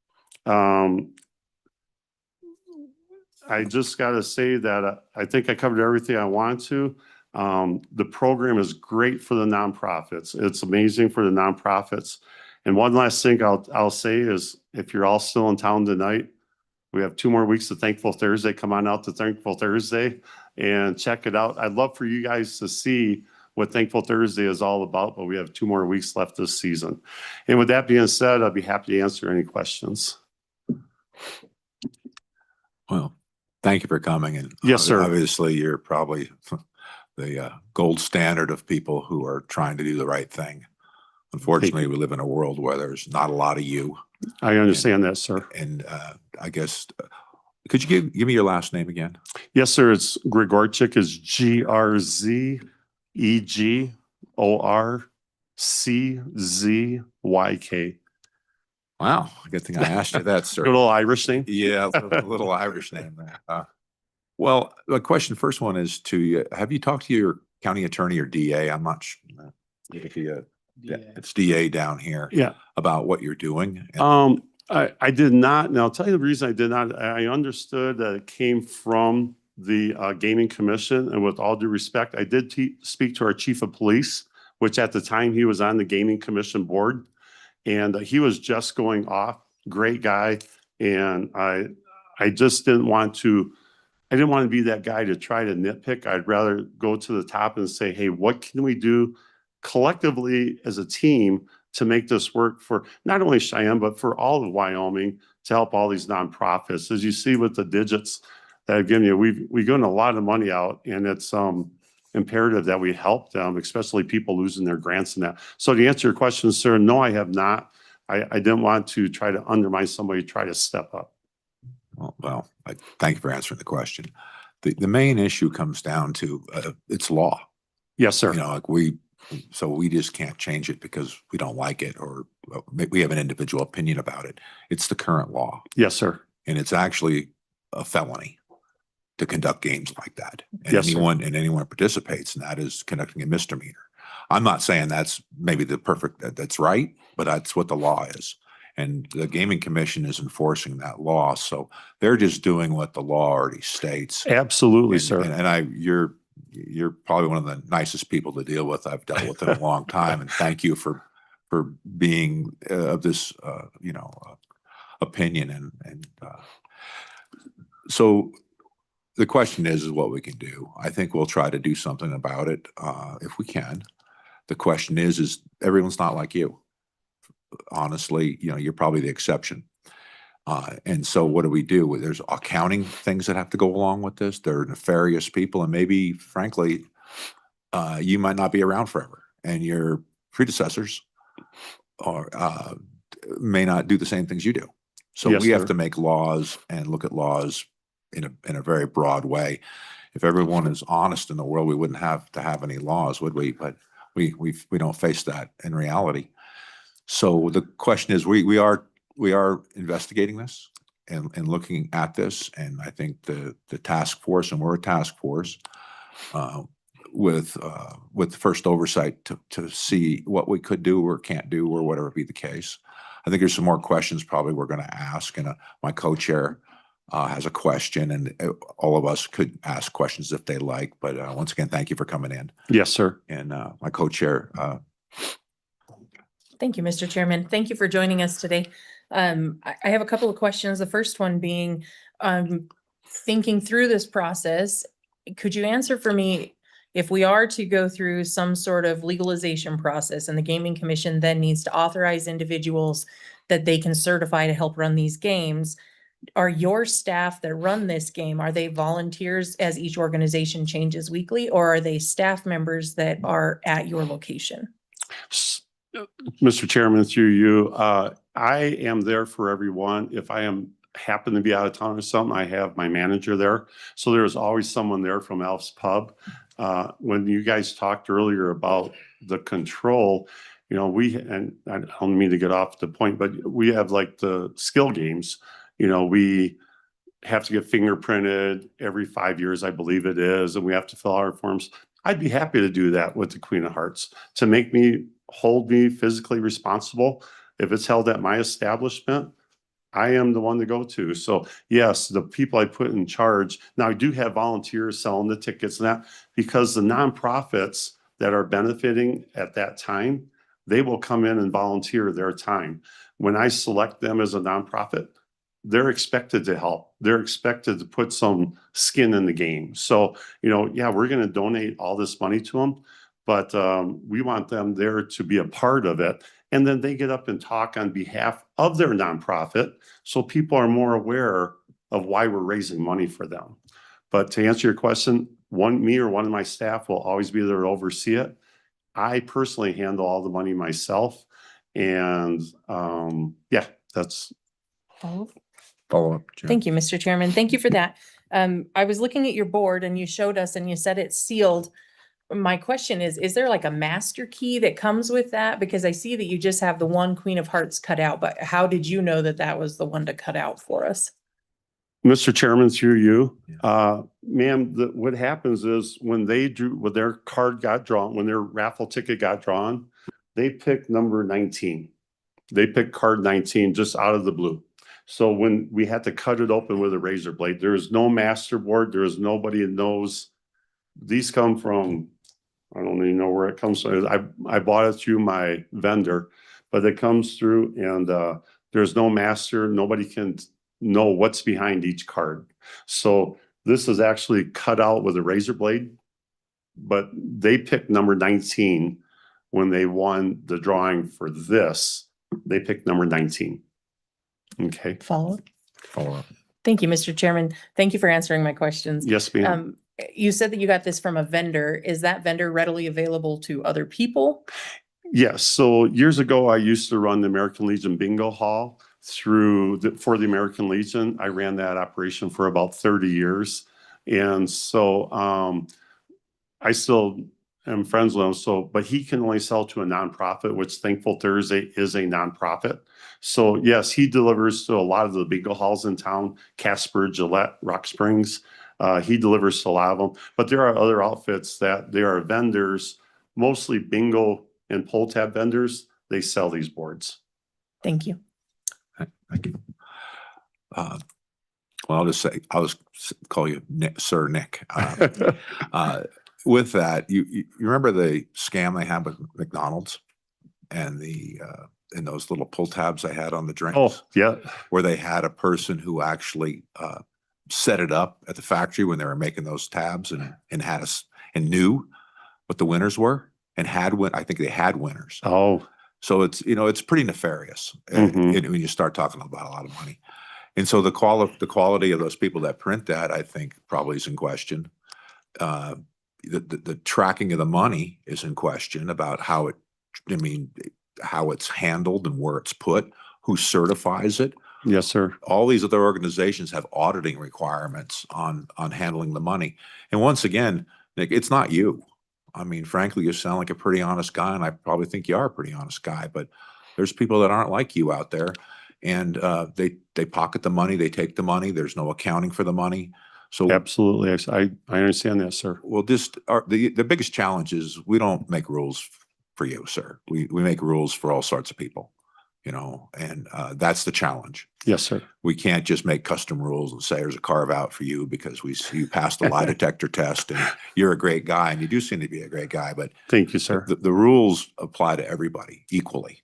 I just got to say that I think I covered everything I wanted to. The program is great for the nonprofits. It's amazing for the nonprofits. And one last thing I'll say is, if you're all still in town tonight, we have 2 more weeks of Thankful Thursday. Come on out to Thankful Thursday and check it out. I'd love for you guys to see what Thankful Thursday is all about, but we have 2 more weeks left this season. And with that being said, I'll be happy to answer any questions. Well, thank you for coming. And Yes, sir. Obviously, you're probably the gold standard of people who are trying to do the right thing. Unfortunately, we live in a world where there's not a lot of you. I understand that, sir. And I guess, could you give me your last name again? Yes, sir. It's Grigorczyk, is GRZEGORCZYK. Wow, good thing I asked you that, sir. Good little Irish name. Yeah, a little Irish name there. Well, the first one is to you. Have you talked to your county attorney or DA? I'm not sure. If you, it's DA down here. Yeah. About what you're doing. I did not. And I'll tell you the reason I did not. I understood that it came from the Gaming Commission. And with all due respect, I did speak to our chief of police, which at the time he was on the Gaming Commission board. And he was just going off. Great guy. And I just didn't want to be that guy to try to nitpick. I'd rather go to the top and say, hey, what can we do collectively as a team to make this work for not only Cheyenne, but for all of Wyoming, to help all these nonprofits. As you see with the digits that I've given you, we've given a lot of money out, and it's imperative that we help them, especially people losing their grants and that. So to answer your question, sir, no, I have not. I didn't want to try to undermine somebody, try to step up. Well, thank you for answering the question. The main issue comes down to it's law. Yes, sir. You know, like we just can't change it because we don't like it or we have an individual opinion about it. It's the current law. Yes, sir. And it's actually a felony to conduct games like that. And yes, anyone who participates in that is conducting a misdemeanor. I'm not saying that's maybe that's right, but that's what the law is. And the Gaming Commission is enforcing that law. So they're just doing what the law already states. Absolutely, sir. And you're probably one of the nicest people to deal with. I've dealt with in a long time. And thank you for for being of this, opinion so the question is what we can do. I think we'll try to do something about it if we can. The question is everyone's not like you. Honestly, you're probably the exception. And so what do we do? There's accounting things that have to go along with this. They're nefarious people, and maybe, frankly, you might not be around forever, and your predecessors may not do the same things you do. So Yes, we have sir. to make laws and look at laws in a very broad way. If everyone is honest in the world, we wouldn't have to have any laws, would we? But we don't face that in reality. So the question is, we are investigating this and looking at this, and I think the task force, and we're a task force with first oversight to see what we could do or can't do or whatever be the case. I think there's some more questions probably we're going to ask, and my co-chair has a question, and all of us could ask questions if they like. But once again, thank you for coming in. Yes, sir. And my co-chair. Thank you, Mr. Chairman. Thank you for joining us today. I have a couple of questions. The first one being, thinking through this process, could you answer for me, if we are to go through some sort of legalization process and the Gaming Commission then needs to authorize individuals that they can certify to help run these games, are your staff that run this game, are they volunteers as each organization changes weekly, or are they staff members that are at your location? Mr. Chairman, through you, I am there for everyone. If I happen to be out of town or something, I have my manager there. So there's always someone there from Alf's Pub. When you guys talked earlier about the control, and I don't mean to get off the point, but we have like the skill games. We have to get fingerprinted every 5 years, I believe it is, and we have to fill out our forms. I'd be happy to do that with the Queen of Hearts to hold me physically responsible. If it's held at my establishment, I am the one to go to. So yes, the people I put in charge. Now I do have volunteers selling the tickets and that, because the nonprofits that are benefiting at that time, they will come in and volunteer their time. When I select them as a nonprofit, they're expected to help. They're expected to put some skin in the game. So, yeah, we're going to donate all this money to them, but we want them there to be a part of it. And then they get up and talk on behalf of their nonprofit, so people are more aware of why we're raising money for them. But to answer your question, me or one of my staff will always be there to oversee it. I personally handle all the money myself. And yeah, that's Follow up. Jim. Thank you, Mr. Chairman. Thank you for that. I was looking at your board and you showed us and you said it's sealed. My question is there like a master key that comes with that? Because I see that you just have the one Queen of Hearts cut out, but how did you know that that was the one to cut out for us? Mr. Chairman, through you, ma'am, what happens is when their card got drawn, when their raffle ticket got drawn, they picked number 19. They picked card 19 just out of the blue. So when we had to cut it open with a razor blade, there is no master board. There is nobody that knows. These come from, I don't even know where it comes from. I bought it through my vendor, but it comes through, and there's no master. Nobody can know what's behind each card. So this is actually cut out with a razor blade, but they picked number 19 when they won the drawing for this. They picked number 19. Okay. Follow Follow up. Thank you, Mr. Chairman. Thank you for answering my questions. Yes, ma'am. You said that you got this from a vendor. Is that vendor readily available to other people? Yes. So years ago, I used to run the American Legion Bingo Hall for the American Legion. I ran that operation for about 30 years. And so I still am friends with him. So, but he can only sell to a nonprofit, which Thankful Thursday is a nonprofit. So yes, he delivers to a lot of the bingo halls in town, Casper, Gillette, Rock Springs. He delivers to a lot of them, but there are other outfits that they are vendors, mostly bingo and pull tab vendors. They sell these boards. Thank you. Thank you. Well, I'll call you Nick, Sir Nick. With that, you remember the scam they had with McDonald's? and and those little pull tabs I had on the drinks. Oh, yeah. Where they had a person who actually set it up at the factory when they were making those tabs and had us and knew what the winners were and I think they had winners. Oh, So it's, it's pretty nefarious Mhm. when you start talking about a lot of money. And so the quality of those people that print that, I think probably is in question. The tracking of the money is in question about how it's handled and where it's put, who certifies it. yes, sir. All these other organizations have auditing requirements on handling the money. And once again, Nick, it's not you. I mean, frankly, you sound like a pretty honest guy, and I probably think you are a pretty honest guy, but there's people that aren't like you out there, and they pocket the money, they take the money, there's no accounting for the money. So Absolutely. I understand that, sir. well, the biggest challenge is we don't make rules for you, sir. We make rules for all sorts of people, and that's the challenge. Yes, sir. We can't just make custom rules and say there's a carve out for you because you passed the lie detector test and you're a great guy, and you do seem to be a great guy, but Thank you, sir. the rules apply to everybody equally.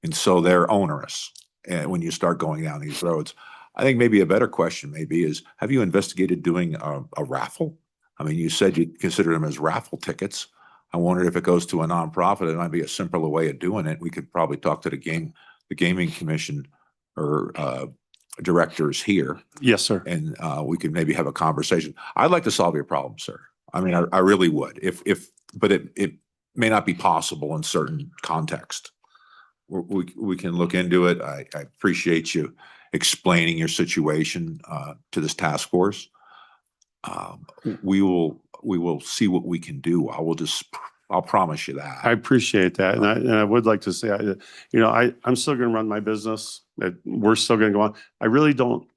And so they're onerous. And when you start going down these roads, I think maybe a better question maybe is, have you investigated doing a raffle? I mean, you said you consider them as raffle tickets. I wondered if it goes to a nonprofit, it might be a simpler way of doing it. We could probably talk to the gaming commission or directors here, Yes, sir. and we could maybe have a conversation. I'd like to solve your problem, sir. I mean, I really would. But it may not be possible in certain context. We can look into it. I appreciate you explaining your situation to this task force. We will see what we can do. I'll promise you that. I appreciate that. And I would like to say, I'm still going to run my business. We're still going to go on. I really don't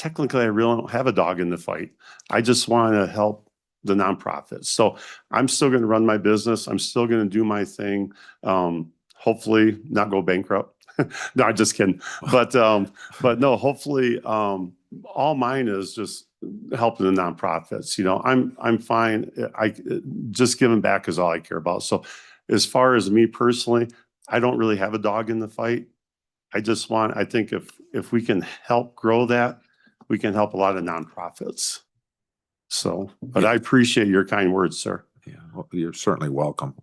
have a dog in the fight. I just want to help the nonprofits. So I'm still going to run my business. I'm still going to do my thing. Hopefully not go bankrupt. No, I'm just kidding. But no, hopefully, all mine is just helping the nonprofits. I'm fine. Just giving back is all I care about. So as far as me personally, I don't really have a dog in the fight. I think if we can help grow that, we can help a lot of nonprofits. So, but I appreciate your kind words, sir. Yeah, well, you're certainly welcome.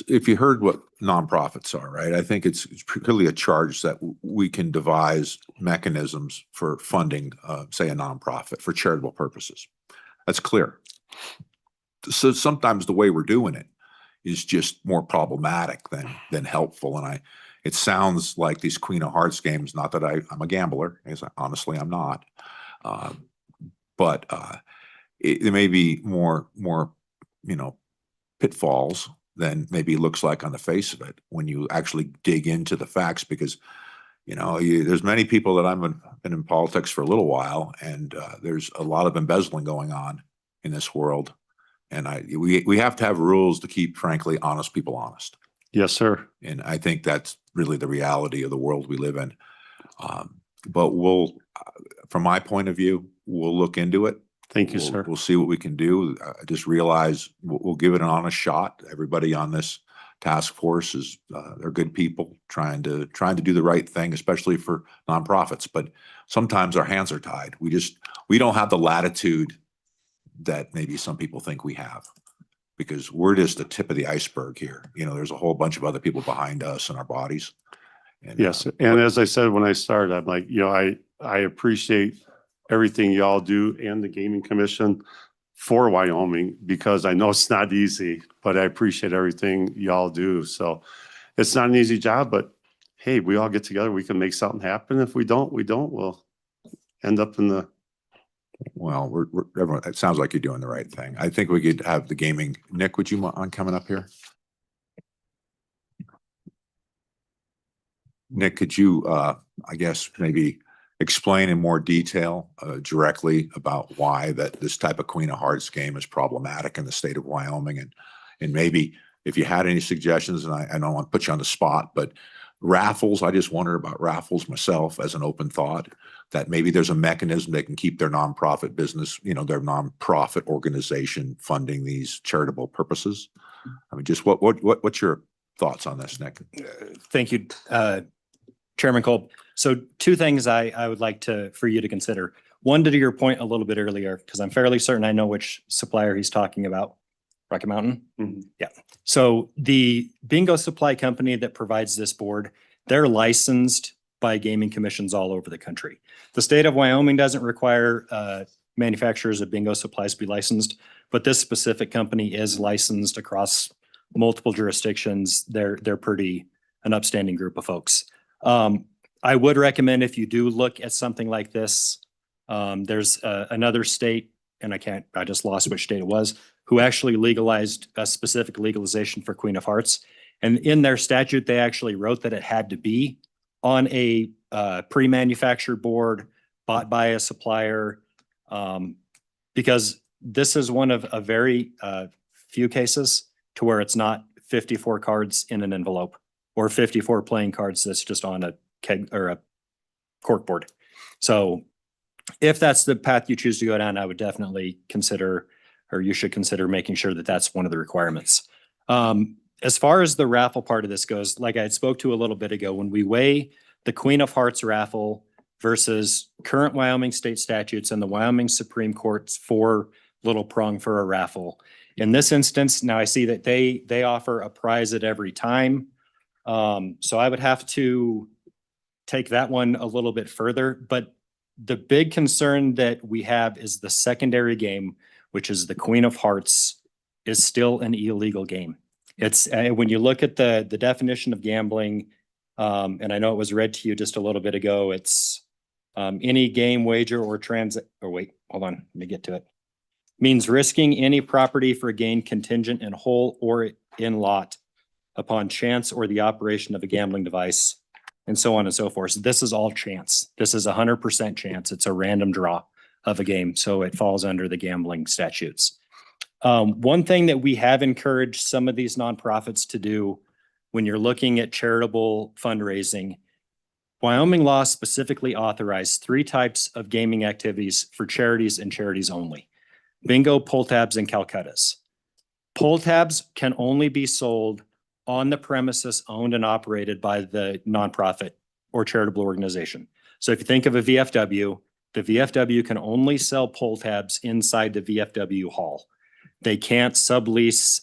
If you heard what nonprofits are, right? I think it's really a charge that we can devise mechanisms for funding, say, a nonprofit for charitable purposes. That's clear. So sometimes the way we're doing it is just more problematic than helpful. And it sounds like these Queen of Hearts games. Not that I'm a gambler, because honestly I'm not. But there may be more pitfalls than maybe looks like on the face of it when you actually dig into the facts, because there's many people that I've been in politics for a little while, and there's a lot of embezzling going on in this world, and we have to have rules to keep, frankly, honest people honest. Yes, sir. And I think that's really the reality of the world we live in. But from my point of view, we'll look into it. Thank you, sir. We'll see what we can do. I just realize we'll give it an honest shot. Everybody on this task force they're good people trying to do the right thing, especially for nonprofits. But sometimes our hands are tied. We don't have the latitude that maybe some people think we have, because we're just the tip of the iceberg here. There's a whole bunch of other people behind us and our bodies. And, yes. And as I said, when I started, I'm like, I appreciate everything y'all do and the Gaming Commission for Wyoming, because I know it's not easy, but I appreciate everything y'all do. So it's not an easy job, but hey, we all get together, we can make something happen. If we don't, we'll end up in the. Well, everyone, it sounds like you're doing the right thing. I think we could have the gaming. Nick, would you mind coming up here? Nick, could you, I guess, maybe explain in more detail directly about why that this type of Queen of Hearts game is problematic in the state of Wyoming, and maybe if you had any suggestions, and I don't want to put you on the spot, but raffles, I just wonder about raffles myself as an open thought, that maybe there's a mechanism that can keep their nonprofit business, their nonprofit organization funding these charitable purposes. I mean, just what's your thoughts on this, Nick? Thank you, Chairman Kolb. So two things I would like for you to consider. One, to your point a little bit earlier, because I'm fairly certain I know which supplier he's talking about. Rocky Mountain? Mhm. Yeah. So the bingo supply company that provides this board, they're licensed by gaming commissions all over the country. The state of Wyoming doesn't require manufacturers of bingo supplies to be licensed, but this specific company is licensed across multiple jurisdictions. They're pretty an upstanding group of folks. I would recommend if you do look at something like this, there's another state, and I just lost which state it was, who actually legalized a specific legalization for Queen of Hearts. And in their statute, they actually wrote that it had to be on a pre-manufactured board bought by a supplier, because this is one of a very few cases to where it's not 54 cards in an envelope or 54 playing cards that's just on a keg or a cork board. So if that's the path you choose to go down, I would definitely consider, or you should consider making sure that that's one of the requirements. As far as the raffle part of this goes, like I spoke to a little bit ago, when we weigh the Queen of Hearts raffle versus current Wyoming state statutes and the Wyoming Supreme Court's 4 little prong for a raffle. In this instance, now I see that they offer a prize at every time. So I would have to take that one a little bit further, but the big concern that we have is the secondary game, which is the Queen of Hearts, is still an illegal game. It's when you look at the definition of gambling, and I know it was read to you just a little bit ago, it's any game, wager, or wait, hold on, let me get to it. Means risking any property for gain contingent in whole or in lot upon chance or the operation of a gambling device, and so on and so forth. So this is all chance. This is 100% chance. It's a random draw of a game, so it falls under the gambling statutes. One thing that we have encouraged some of these nonprofits to do when you're looking at charitable fundraising, Wyoming law specifically authorized 3 types of gaming activities for charities and charities only: bingo, pull tabs, and Calcuttas. Pull tabs can only be sold on the premises owned and operated by the nonprofit or charitable organization. So if you think of a VFW, the VFW can only sell pull tabs inside the VFW hall. They can't sublease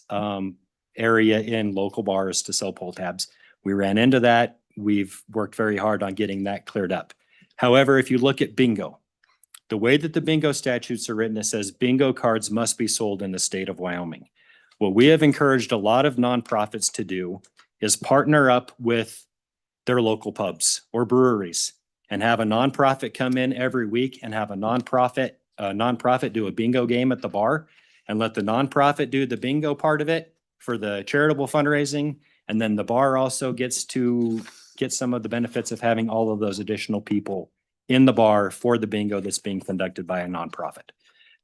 area in local bars to sell pull tabs. We ran into that. We've worked very hard on getting that cleared up. However, if you look at bingo, the way that the bingo statutes are written, it says bingo cards must be sold in the state of Wyoming. What we have encouraged a lot of nonprofits to do is partner up with their local pubs or breweries and have a nonprofit come in every week and have a nonprofit do a bingo game at the bar, and let the nonprofit do the bingo part of it for the charitable fundraising. And then the bar also gets to get some of the benefits of having all of those additional people in the bar for the bingo that's being conducted by a nonprofit.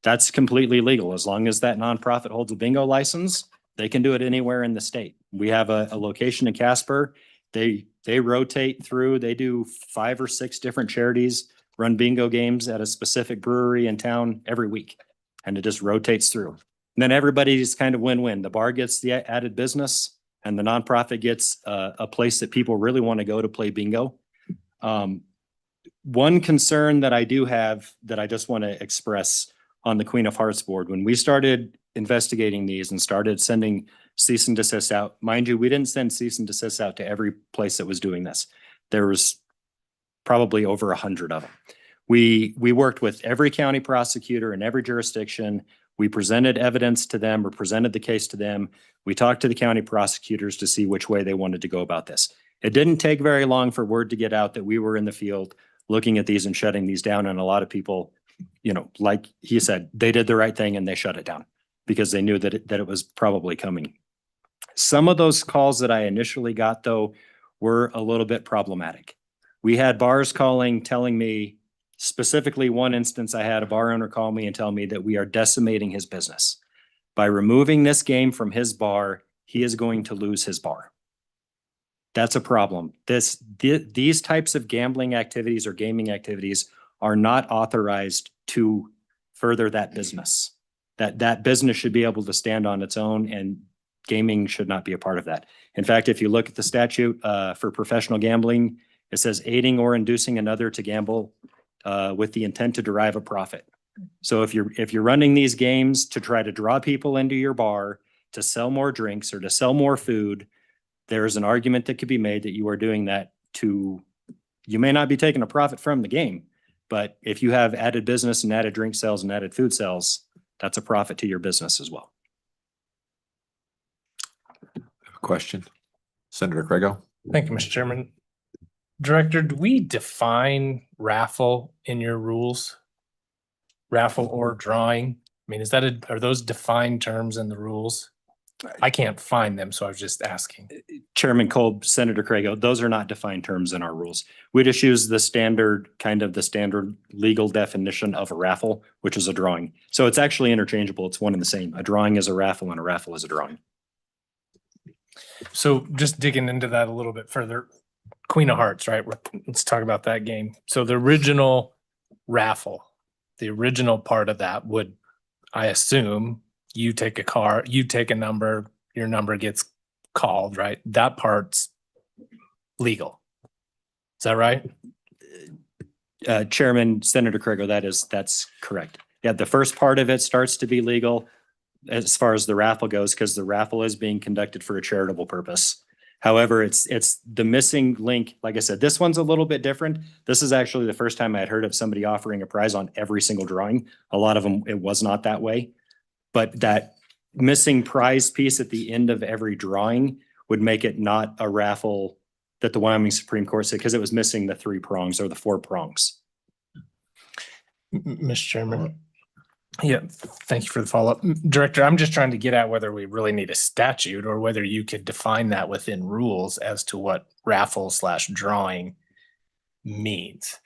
That's completely legal. As long as that nonprofit holds a bingo license, they can do it anywhere in the state. We have a location in Casper. They rotate through, they do 5 or 6 different charities, run bingo games at a specific brewery in town every week. And it just rotates through. And then everybody's kind of win-win. The bar gets the added business and the nonprofit gets a place that people really want to go to play bingo. One concern that I do have that I just want to express on the Queen of Hearts board, when we started investigating these and started sending cease and desist out, mind you, we didn't send cease and desist out to every place that was doing this. There was probably over 100 of them. We worked with every county prosecutor in every jurisdiction. We presented evidence to them or presented the case to them. We talked to the county prosecutors to see which way they wanted to go about this. It didn't take very long for word to get out that we were in the field looking at these and shutting these down. And a lot of people, you know, like he said, they did the right thing and they shut it down because they knew that it was probably coming. Some of those calls that I initially got, though, were a little bit problematic. We had bars calling, telling me, specifically one instance, I had a bar owner call me and tell me that we are decimating his business. By removing this game from his bar, he is going to lose his bar. That's a problem. These types of gambling activities or gaming activities are not authorized to further that business. That business should be able to stand on its own and gaming should not be a part of that. In fact, if you look at the statute for professional gambling, it says aiding or inducing another to gamble with the intent to derive a profit. So if you're running these games to try to draw people into your bar, to sell more drinks or to sell more food, there is an argument that could be made that you are doing that to, you may not be taking a profit from the game, but if you have added business and added drink sales and added food sales, that's a profit to your business as well. Question? Senator Craigo? Thank you, Mr. Chairman. Director, do we define raffle in your rules? Raffle or drawing? I mean, are those defined terms in the rules? I can't find them, so I was just asking. Chairman Kolb, Senator Craigo, those are not defined terms in our rules. We just use the standard legal definition of a raffle, which is a drawing. So it's actually interchangeable. It's one and the same. A drawing is a raffle and a raffle is a drawing. So just digging into that a little bit further, Queen of Hearts, right? Let's talk about that game. So the original raffle, the original part of that would, I assume, you take a number, your number gets called, right? That part's legal. Is that right? Chairman, Senator Craigo, that's correct. Yeah, the first part of it starts to be legal as far as the raffle goes, because the raffle is being conducted for a charitable purpose. However, it's the missing link. Like I said, this one's a little bit different. This is actually the first time I had heard of somebody offering a prize on every single drawing. A lot of them, it was not that way. But that missing prize piece at the end of every drawing would make it not a raffle that the Wyoming Supreme Court said, because it was missing the 3 prongs or the 4 prongs. Mr. Chairman. Yeah, thank you for the follow-up. Director, I'm just trying to get at whether we really need a statute or whether you could define that within rules as to what raffle/drawing means.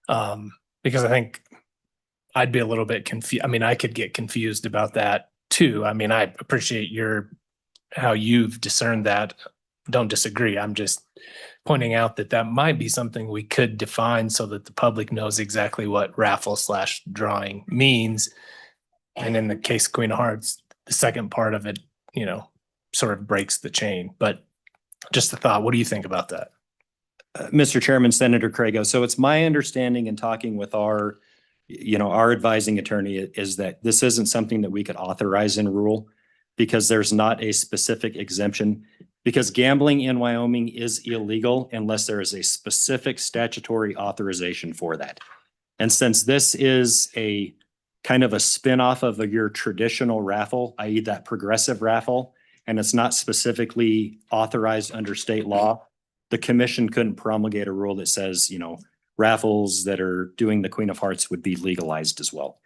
Because I think I'd be a little bit confused. I mean, I could get confused about that too. I mean, I appreciate how you've discerned that. Don't disagree. I'm just pointing out that might be something we could define so that the public knows exactly what raffle/drawing means. And in the case of Queen of Hearts, the second part of it, sort of breaks the chain. But just a thought, what do you think about that? Mr. Chairman, Senator Craigo. So it's my understanding in talking with our advising attorney is that this isn't something that we could authorize in rule because there's not a specific exemption, because gambling in Wyoming is illegal unless there is a specific statutory authorization for that. And since this is a kind of a spin-off of your traditional raffle, i.e. that progressive raffle, and it's not specifically authorized under state law, the commission couldn't promulgate a rule that says, raffles that are doing the Queen of Hearts would be legalized as well.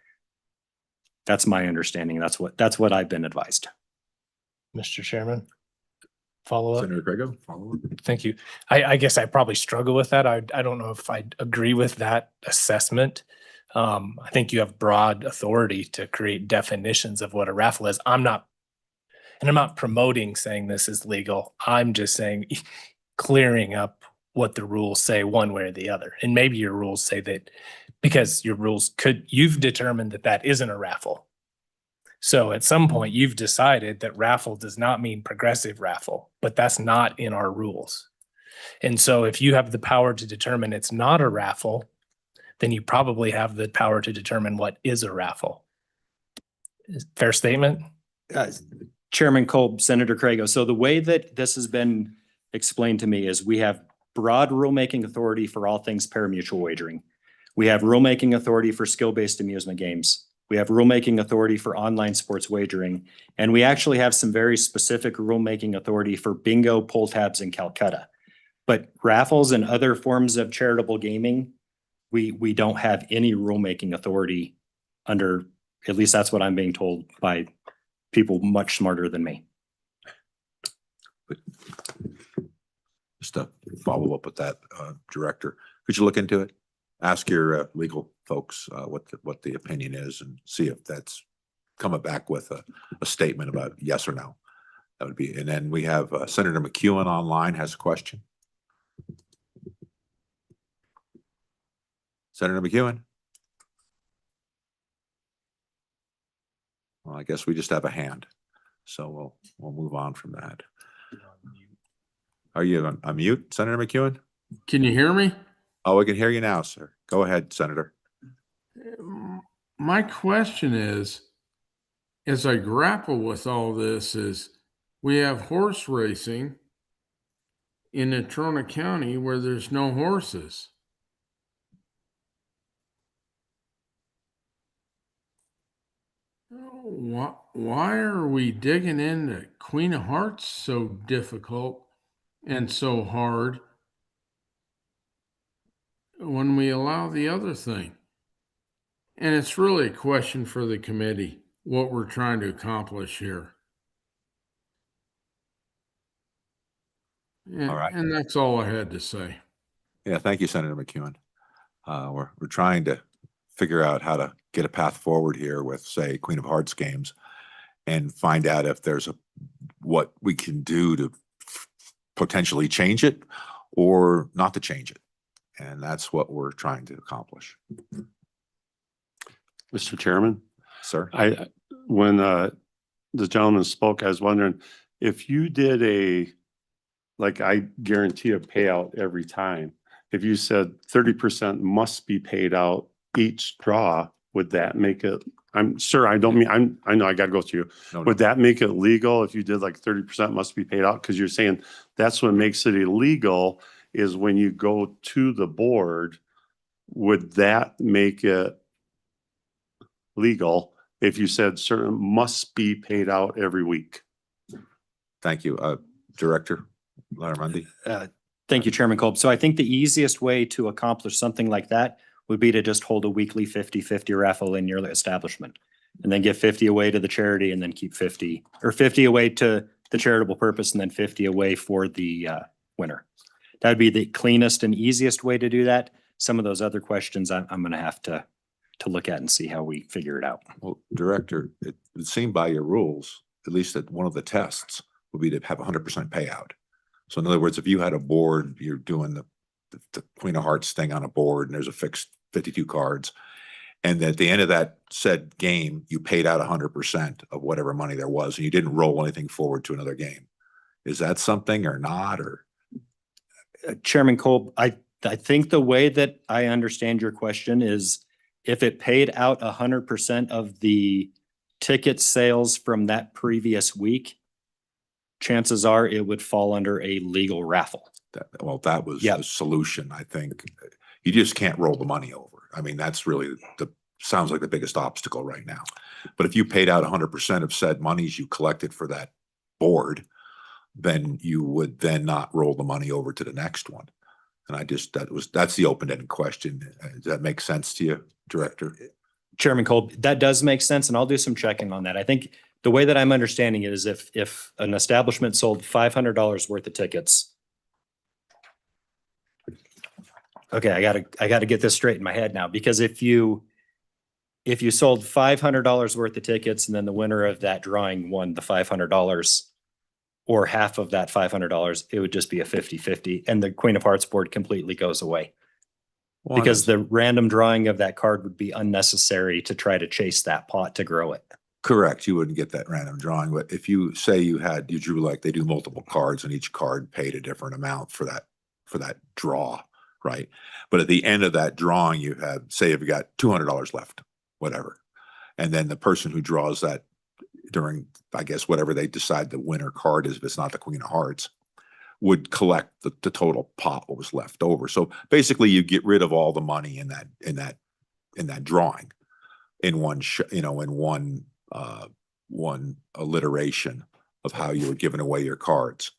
That's my understanding. That's what I've been advised. Mr. Chairman, follow up. Senator Craigo, follow up. Thank you. I guess I probably struggle with that. I don't know if I agree with that assessment. I think you have broad authority to create definitions of what a raffle is. I'm not promoting saying this is legal. I'm just saying clearing up what the rules say one way or the other. And maybe your rules say that because your rules you've determined that isn't a raffle. So at some point you've decided that raffle does not mean progressive raffle, but that's not in our rules. And so if you have the power to determine it's not a raffle, then you probably have the power to determine what is a raffle. Fair statement? Chairman Kolb, Senator Craigo. So the way that this has been explained to me is we have broad rulemaking authority for all things pari-mutuel wagering. We have rulemaking authority for skill-based amusement games. We have rulemaking authority for online sports wagering. And we actually have some very specific rulemaking authority for bingo, pull tabs, and Calcutta. But raffles and other forms of charitable gaming, we don't have any rulemaking authority under, at least that's what I'm being told by people much smarter than me. Just to follow up with that, Director, could you look into it? Ask your legal folks what the opinion is and see if that's coming back with a statement about yes or no. That would be, and then we have Senator McEwen online has a question. Senator McEwen. Well, I guess we just have a hand. So we'll move on from that. Are you on mute, Senator McEwen? Can you hear me? Oh, I can hear you now, sir. Go ahead, Senator. My question is, as I grapple with all this, is we have horse racing in Natrona County where there's no horses. Why are we digging into Queen of Hearts so difficult and so hard when we allow the other thing? And it's really a question for the committee, what we're trying to accomplish here. All right. And that's all I had to say. Yeah, thank you, Senator McEwen. We're trying to figure out how to get a path forward here with, say, Queen of Hearts games, and find out if there's what we can do to potentially change it or not to change it. And that's what we're trying to accomplish. Mr. Chairman, Sir? When the gentleman spoke, I was wondering if you did like I guarantee a payout every time. If you said 30% must be paid out each draw, would that make it, I don't mean, I know I gotta go through you. No, Would that make it legal if you did like 30% must be paid out? Cause you're saying that's what makes it illegal is when you go to the board, would that make it legal if you said certain must be paid out every week? Thank you. Director Laramundi. Thank you, Chairman Kolb. So I think the easiest way to accomplish something like that would be to just hold a weekly 50-50 raffle in your establishment and then give 50 away to the charity and then keep 50 away to the charitable purpose and then 50 away for the winner. That would be the cleanest and easiest way to do that. Some of those other questions I'm going to have to look at and see how we figure it out. Well, Director, it would seem by your rules, at least that one of the tests would be to have 100% payout. So in other words, if you had a board, you're doing the Queen of Hearts thing on a board and there's a fixed 52 cards. And at the end of that said game, you paid out 100% of whatever money there was and you didn't roll anything forward to another game. Is that something or not? Or Chairman Kolb, I think the way that I understand your question is if it paid out 100% of the ticket sales from that previous week, chances are it would fall under a legal raffle. that was the solution, I think. You just can't roll the money over. I mean, that's really sounds like the biggest obstacle right now. But if you paid out 100% of said monies you collected for that board, then you would then not roll the money over to the next one. And that's the open-ended question. Does that make sense to you, Director? Chairman Kolb, that does make sense, and I'll do some checking on that. I think the way that I'm understanding it is if an establishment sold $500 worth of tickets. Okay, I gotta get this straight in my head now, because if you sold $500 worth of tickets and then the winner of that drawing won the $500 or half of that $500, it would just be a 50-50 and the Queen of Hearts board completely goes away. Because the random drawing of that card would be unnecessary to try to chase that pot to grow it. Correct. You wouldn't get that random drawing, but if you say you drew like they do multiple cards and each card paid a different amount for that draw, right? But at the end of that drawing, you have, say if you got $200 left, whatever. And then the person who draws that during, I guess, whatever they decide the winner card is, if it's not the Queen of Hearts, would collect the total pot what was left over. So basically you get rid of all the money in that drawing in one alliteration of how you were giving away your cards.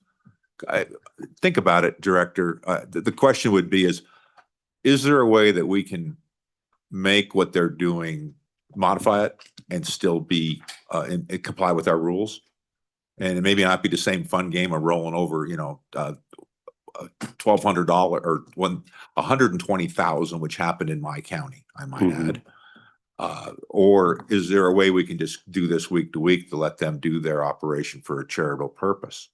Think about it, Director. The question would be is there a way that we can make what they're doing, modify it and still be and comply with our rules? And it maybe not be the same fun game of rolling over, $1,200 or $120,000, which happened in my county, I might add. Or is there a way we can just do this week to week to let them do their operation for a charitable purpose?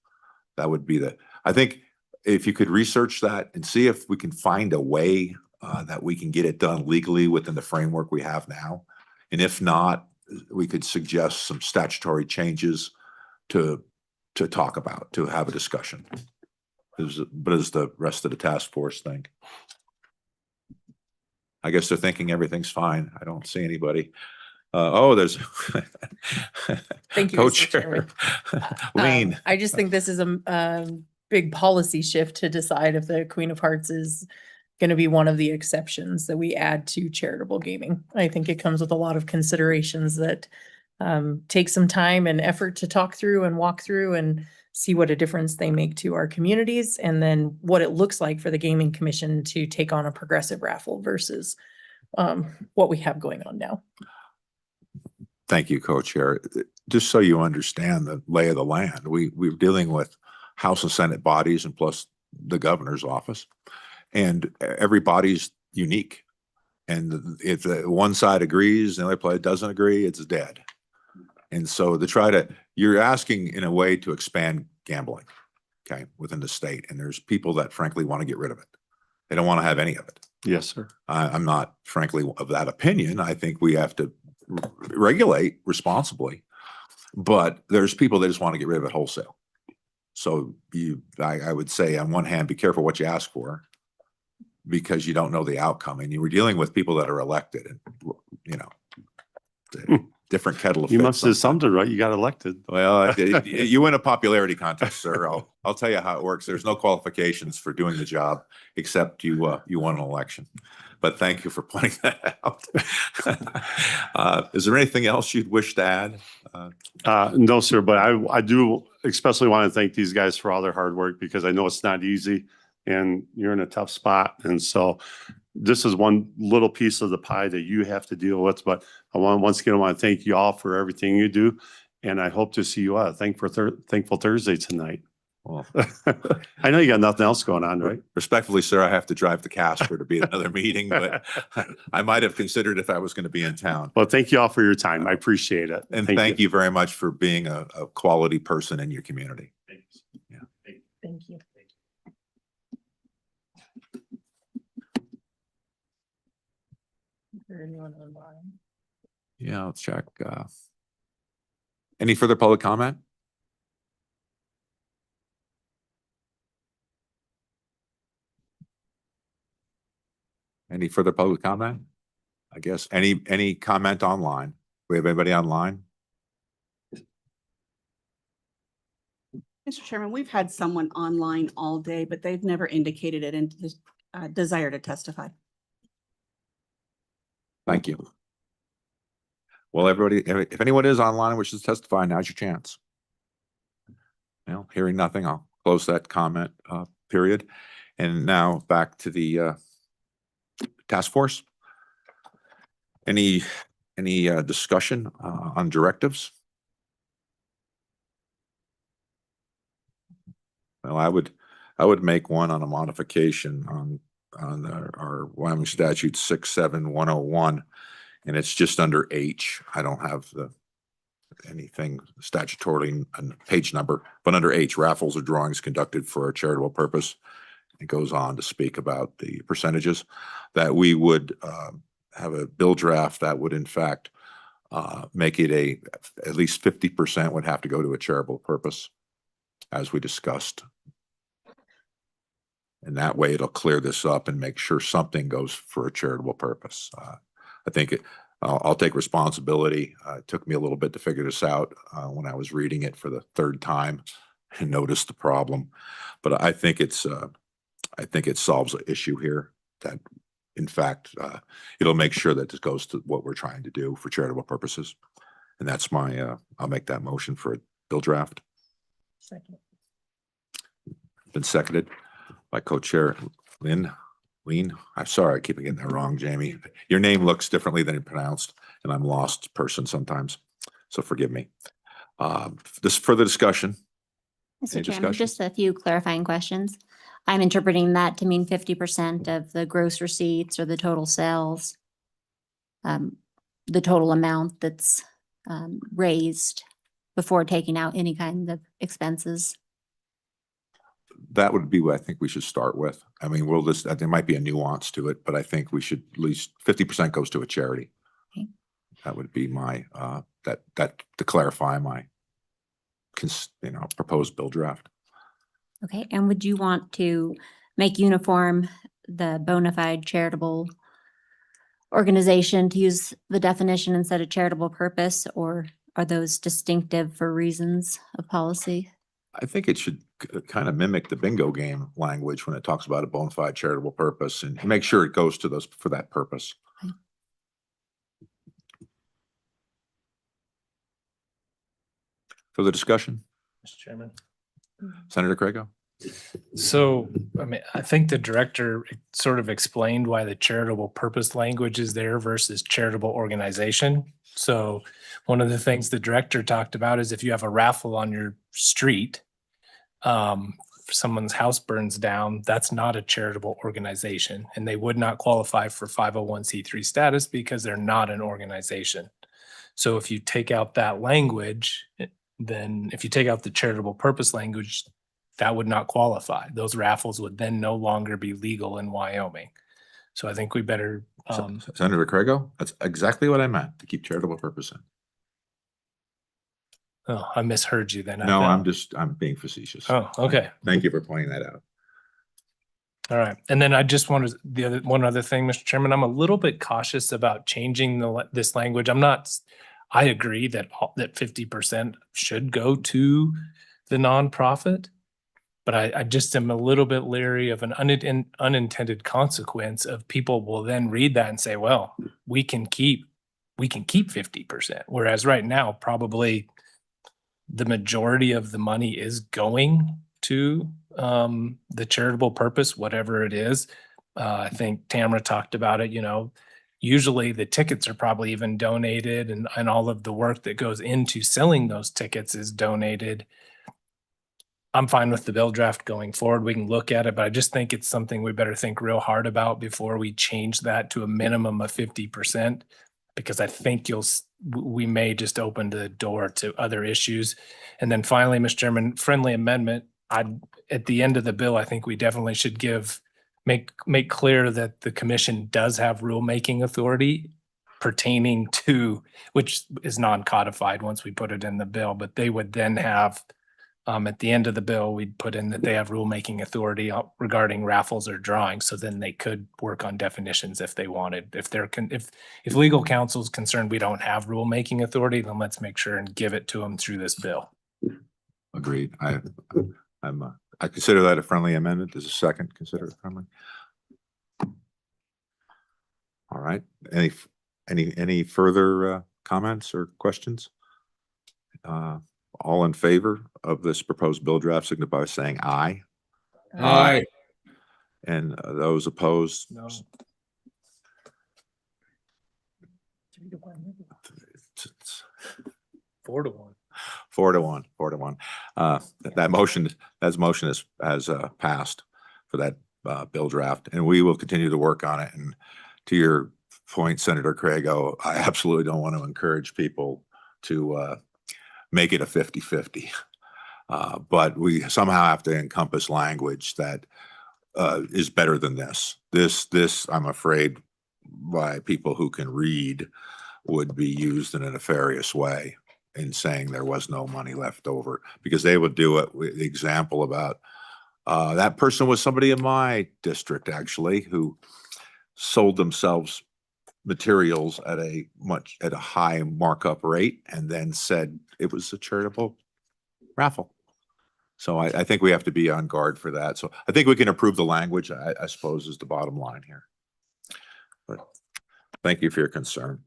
That would be I think if you could research that and see if we can find a way that we can get it done legally within the framework we have now. And if not, we could suggest some statutory changes to talk about, to have a discussion. But does the rest of the task force think? I guess they're thinking everything's fine. I don't see anybody. There's Thank you, Mr. Co-chair. Lean. I just think this is a big policy shift to decide if the Queen of Hearts is going to be one of the exceptions that we add to charitable gaming. I think it comes with a lot of considerations that take some time and effort to talk through and walk through and see what a difference they make to our communities, and then what it looks like for the Gaming Commission to take on a progressive raffle versus what we have going on now. Thank you, Co-Chair. Just so you understand the lay of the land, we're dealing with House and Senate bodies and plus the governor's office, and every body's unique. And if one side agrees, the other side doesn't agree, it's dead. And so you're asking in a way to expand gambling, okay, within the state. And there's people that frankly want to get rid of it. They don't want to have any of it. Yes, sir. I'm not frankly of that opinion. I think we have to regulate responsibly, but there's people that just want to get rid of it wholesale. So I would say on one hand, be careful what you ask for, because you don't know the outcome, and you were dealing with people that are elected, and different kettle of fish. You must have sometimes. something right. You got elected. Well, you win a popularity contest, sir. I'll tell you how it works. There's no qualifications for doing the job except you won an election. But thank you for pointing that out. Is there anything else you'd wish to add? No, sir, but I do especially want to thank these guys for all their hard work, because I know it's not easy and you're in a tough spot. And so this is one little piece of the pie that you have to deal with. But once again, I want to thank you all for everything you do. And I hope to see you at Thankful Thursday tonight. Well, I know you got nothing else going on, right? respectfully, sir, I have to drive to Casper to be at another meeting, but I might have considered if I was going to be in town. Well, thank you all for your time. I appreciate it. And thank you very much for being a quality person in your community. Yeah. Thank you. Is there anyone online? Yeah, let's check. Any further public comment? Any further public comment? I guess any comment online? We have anybody online? Mr. Chairman, we've had someone online all day, but they've never indicated a desire to testify. Thank you. Well, everybody, if anyone is online and wishes to testify, now's your chance. Well, hearing nothing, I'll close that comment period. And now back to the task force. Any discussion on directives? Well, I would make one on a modification on our Wyoming statute 67101, and it's just under H. I don't have anything statutorily and page number, but under H, raffles or drawings conducted for a charitable purpose. It goes on to speak about the percentages that we would have a bill draft that would in fact make it at least 50% would have to go to a charitable purpose, as we discussed. And that way it'll clear this up and make sure something goes for a charitable purpose. I think I'll take responsibility. It took me a little bit to figure this out when I was reading it for the third time and noticed the problem. But I think it solves an issue here that, in fact, it'll make sure that this goes to what we're trying to do for charitable purposes. And that's I'll make that motion for a bill draft. Second. Been seconded by co-chair Lean. I'm sorry, I keep getting that wrong, Jamie. Your name looks differently than it's pronounced, and I'm a lost person sometimes, so forgive me. This further discussion. Any Mr. Chairman, discussion? just a few clarifying questions. I'm interpreting that to mean 50% of the gross receipts or the total sales, the total amount that's raised before taking out any kind of expenses. That would be what I think we should start with. I mean, there might be a nuance to it, but I think we should at least 50% goes to a charity. Okay. That would be my, to clarify my proposed bill draft. Okay, and would you want to make uniform the bona fide charitable organization to use the definition instead of charitable purpose, or are those distinctive for reasons of policy? I think it should kind of mimic the bingo game language when it talks about a bona fide charitable purpose and make sure it goes to those for that purpose. Okay. Further discussion? Mr. Chairman. Senator Craigo? So, I mean, I think the director sort of explained why the charitable purpose language is there versus charitable organization. So one of the things the director talked about is if you have a raffle on your street, someone's house burns down, that's not a charitable organization, and they would not qualify for 501c3 status because they're not an organization. So if you take out that language, then if you take out the charitable purpose language, that would not qualify. Those raffles would then no longer be legal in Wyoming. So I think we better, Senator Craigo, that's exactly what I meant, to keep charitable purpose in. oh, I misheard you then. No, I'm being facetious. Oh, okay. Thank you for pointing that out. All right. And then I just wanted one other thing, Mr. Chairman, I'm a little bit cautious about changing this language. I agree that 50% should go to the nonprofit, but I just am a little bit leery of an unintended consequence of people will then read that and say, well, we can keep 50%. Whereas right now, probably the majority of the money is going to the charitable purpose, whatever it is. I think Tamara talked about it, usually the tickets are probably even donated and all of the work that goes into selling those tickets is donated. I'm fine with the bill draft going forward. We can look at it, but I just think it's something we better think real hard about before we change that to a minimum of 50%, because I think we may just open the door to other issues. And then finally, Mr. Chairman, friendly amendment, at the end of the bill, I think we definitely should make clear that the commission does have rulemaking authority pertaining to, which is non-codified once we put it in the bill, but they would then have, at the end of the bill, we'd put in that they have rulemaking authority regarding raffles or drawings. So then they could work on definitions if they wanted. If legal counsel is concerned we don't have rulemaking authority, then let's make sure and give it to them through this bill. Agreed. I consider that a friendly amendment. Does a second consider it friendly? All right. Any further comments or questions? All in favor of this proposed bill draft signify by saying aye. Aye. And those opposed? No. 4-1. 4-1. That motion has passed for that bill draft, and we will continue to work on it. And to your point, Senator Craigo, I absolutely don't want to encourage people to make it a 50-50. But we somehow have to encompass language that is better than this. This, I'm afraid, by people who can read, would be used in a nefarious way in saying there was no money left over, because they would do it with the example about that person was somebody in my district, actually, who sold themselves materials at a high markup rate and then said it was a charitable raffle. So I think we have to be on guard for that. So I think we can improve the language, I suppose, is the bottom line here. But thank you for your concern.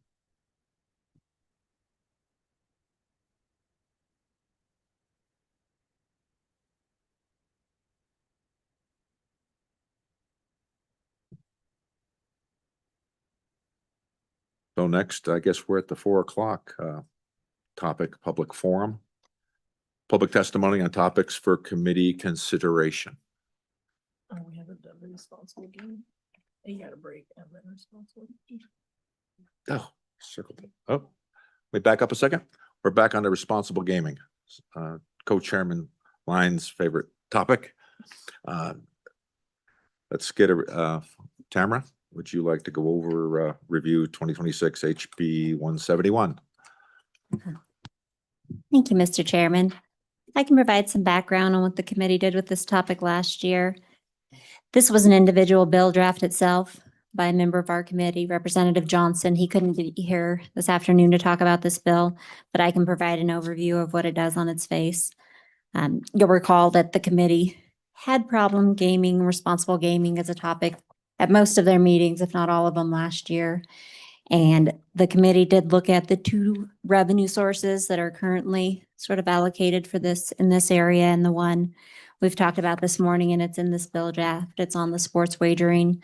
So next, I guess we're at the 4 o'clock topic, public forum. Public testimony on topics for committee consideration. Oh, we haven't done the responsible game. You got a break and then responsible. Oh, circled it. Oh, we back up a second. We're back on the responsible gaming. Co-chairman Lyon's favorite topic. Let's get Tamara, would you like to go over review 2026 HB 171? Thank you, Mr. Chairman. I can provide some background on what the committee did with this topic last year. This was an individual bill draft itself by a member of our committee, Representative Johnson. He couldn't be here this afternoon to talk about this bill, but I can provide an overview of what it does on its face. You'll recall that the committee had problem gaming, responsible gaming as a topic at most of their meetings, if not all of them last year. And the committee did look at the two revenue sources that are currently sort of allocated for this in this area. And the one we've talked about this morning, and it's in this bill draft, it's on the sports wagering.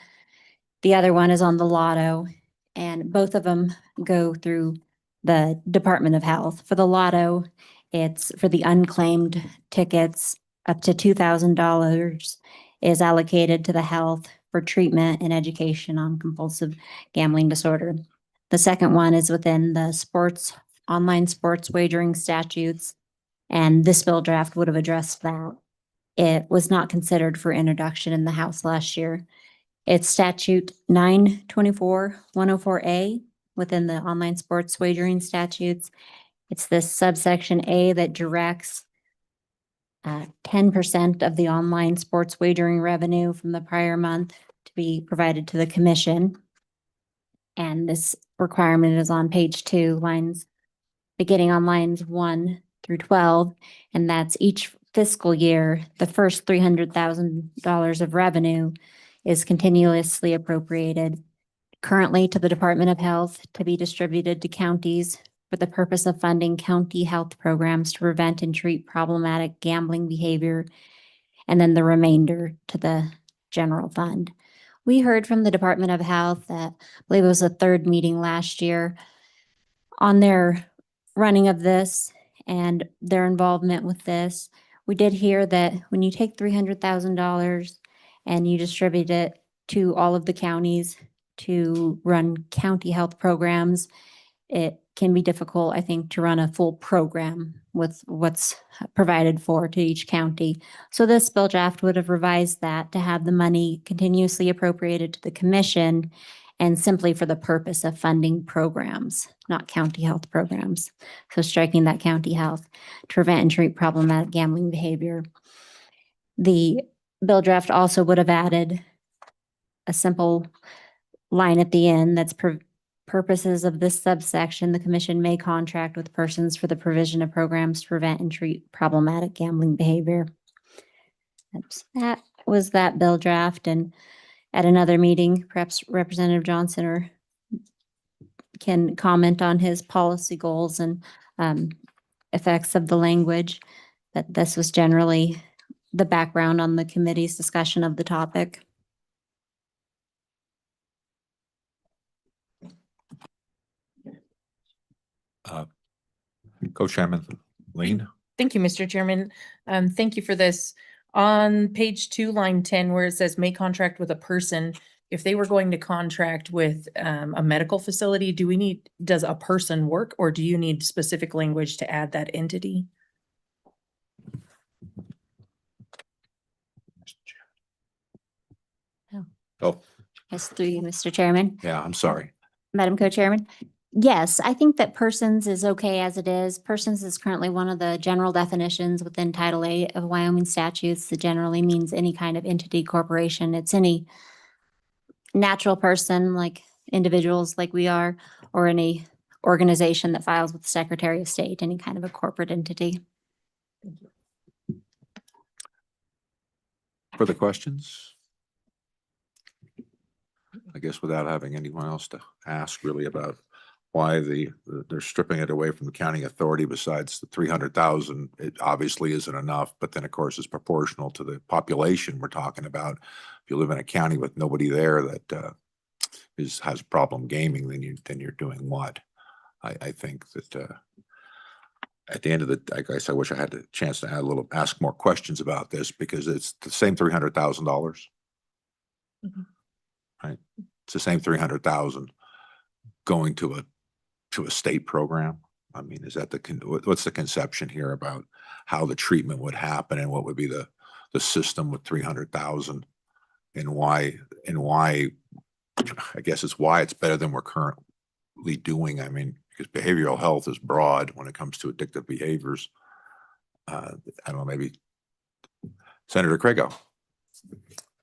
The other one is on the lotto, and both of them go through the Department of Health. For the lotto, it's for the unclaimed tickets, up to $2,000 is allocated to the health for treatment and education on compulsive gambling disorder. The second one is within the online sports wagering statutes, and this bill draft would have addressed that. It was not considered for introduction in the House last year. It's statute 924-104A within the online sports wagering statutes. It's this subsection A that directs 10% of the online sports wagering revenue from the prior month to be provided to the commission. And this requirement is on page 2, beginning on lines 1 through 12. And that's each fiscal year, the first $300,000 of revenue is continuously appropriated currently to the Department of Health to be distributed to counties for the purpose of funding county health programs to prevent and treat problematic gambling behavior, and then the remainder to the general fund. We heard from the Department of Health that I believe it was the third meeting last year on their running of this and their involvement with this. We did hear that when you take $300,000 and you distribute it to all of the counties to run county health programs, it can be difficult, I think, to run a full program with what's provided for to each county. So this bill draft would have revised that to have the money continuously appropriated to the commission and simply for the purpose of funding programs, not county health programs. So striking that county health to prevent and treat problematic gambling behavior. The bill draft also would have added a simple line at the end that's purposes of this subsection, the commission may contract with persons for the provision of programs to prevent and treat problematic gambling behavior. That was that bill draft, and at another meeting, perhaps Representative Johnson can comment on his policy goals and effects of the language. But this was generally the background on the committee's discussion of the topic. Co-Chairman Lean. Thank you, Mr. Chairman. Thank you for this. On page 2, line 10, where it says may contract with a person, if they were going to contract with a medical facility, does a person work, or do you need specific language to add that entity? Oh, Yes, through you, Mr. Chairman. yeah, I'm sorry. Madam Co-Chairman. Yes, I think that persons is okay as it is. Persons is currently one of the general definitions within Title 8 of Wyoming statutes that generally means any kind of entity, corporation. It's any natural person, like individuals like we are, or any organization that files with the Secretary of State, any kind of a corporate entity. Further questions? I guess without having anyone else to ask really about why they're stripping it away from the county authority besides the 300,000, it obviously isn't enough, but then of course it's proportional to the population we're talking about. If you live in a county with nobody there that has problem gaming, then you're doing what? I think that at the end of I guess I wish I had the chance to ask more questions about this, because it's the same $300,000. Right? It's the same 300,000 going to a state program. I mean, is that what's the conception here about how the treatment would happen and what would be the system with 300,000 and why I guess it's why it's better than we're currently doing. I mean, because behavioral health is broad when it comes to addictive behaviors. I don't know, maybe Senator Craigo.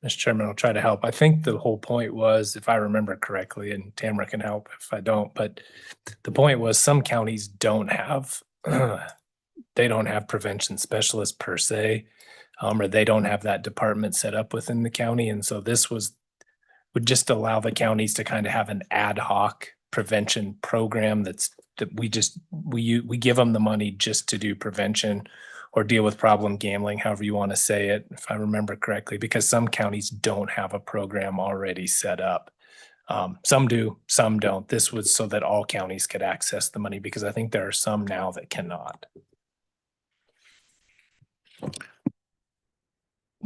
Mr. Chairman, I'll try to help. I think the whole point was, if I remember correctly, and Tamara can help if I don't, but the point was some counties don't have, they don't have prevention specialists per se, or they don't have that department set up within the county. And so this would just allow the counties to kind of have an ad hoc prevention program that we give them the money just to do prevention or deal with problem gambling, however you want to say it, if I remember correctly, because some counties don't have a program already set up. Some do, some don't. This was so that all counties could access the money, because I think there are some now that cannot.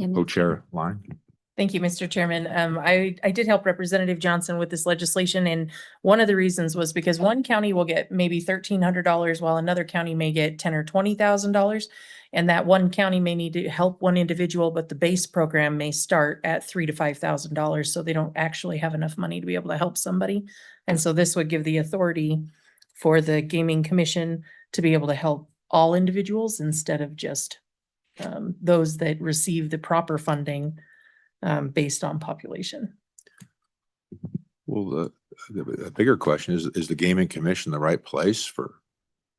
Co-chair line. Thank you, Mr. Chairman. I did help Representative Johnson with this legislation, and one of the reasons was because one county will get maybe $1,300 while another county may get $10,000 or $20,000. And that one county may need to help one individual, but the base program may start at $3,000 to $5,000. So they don't actually have enough money to be able to help somebody. And so this would give the authority for the Gaming Commission to be able to help all individuals instead of just those that receive the proper funding based on population. Well, the bigger question is the Gaming Commission the right place for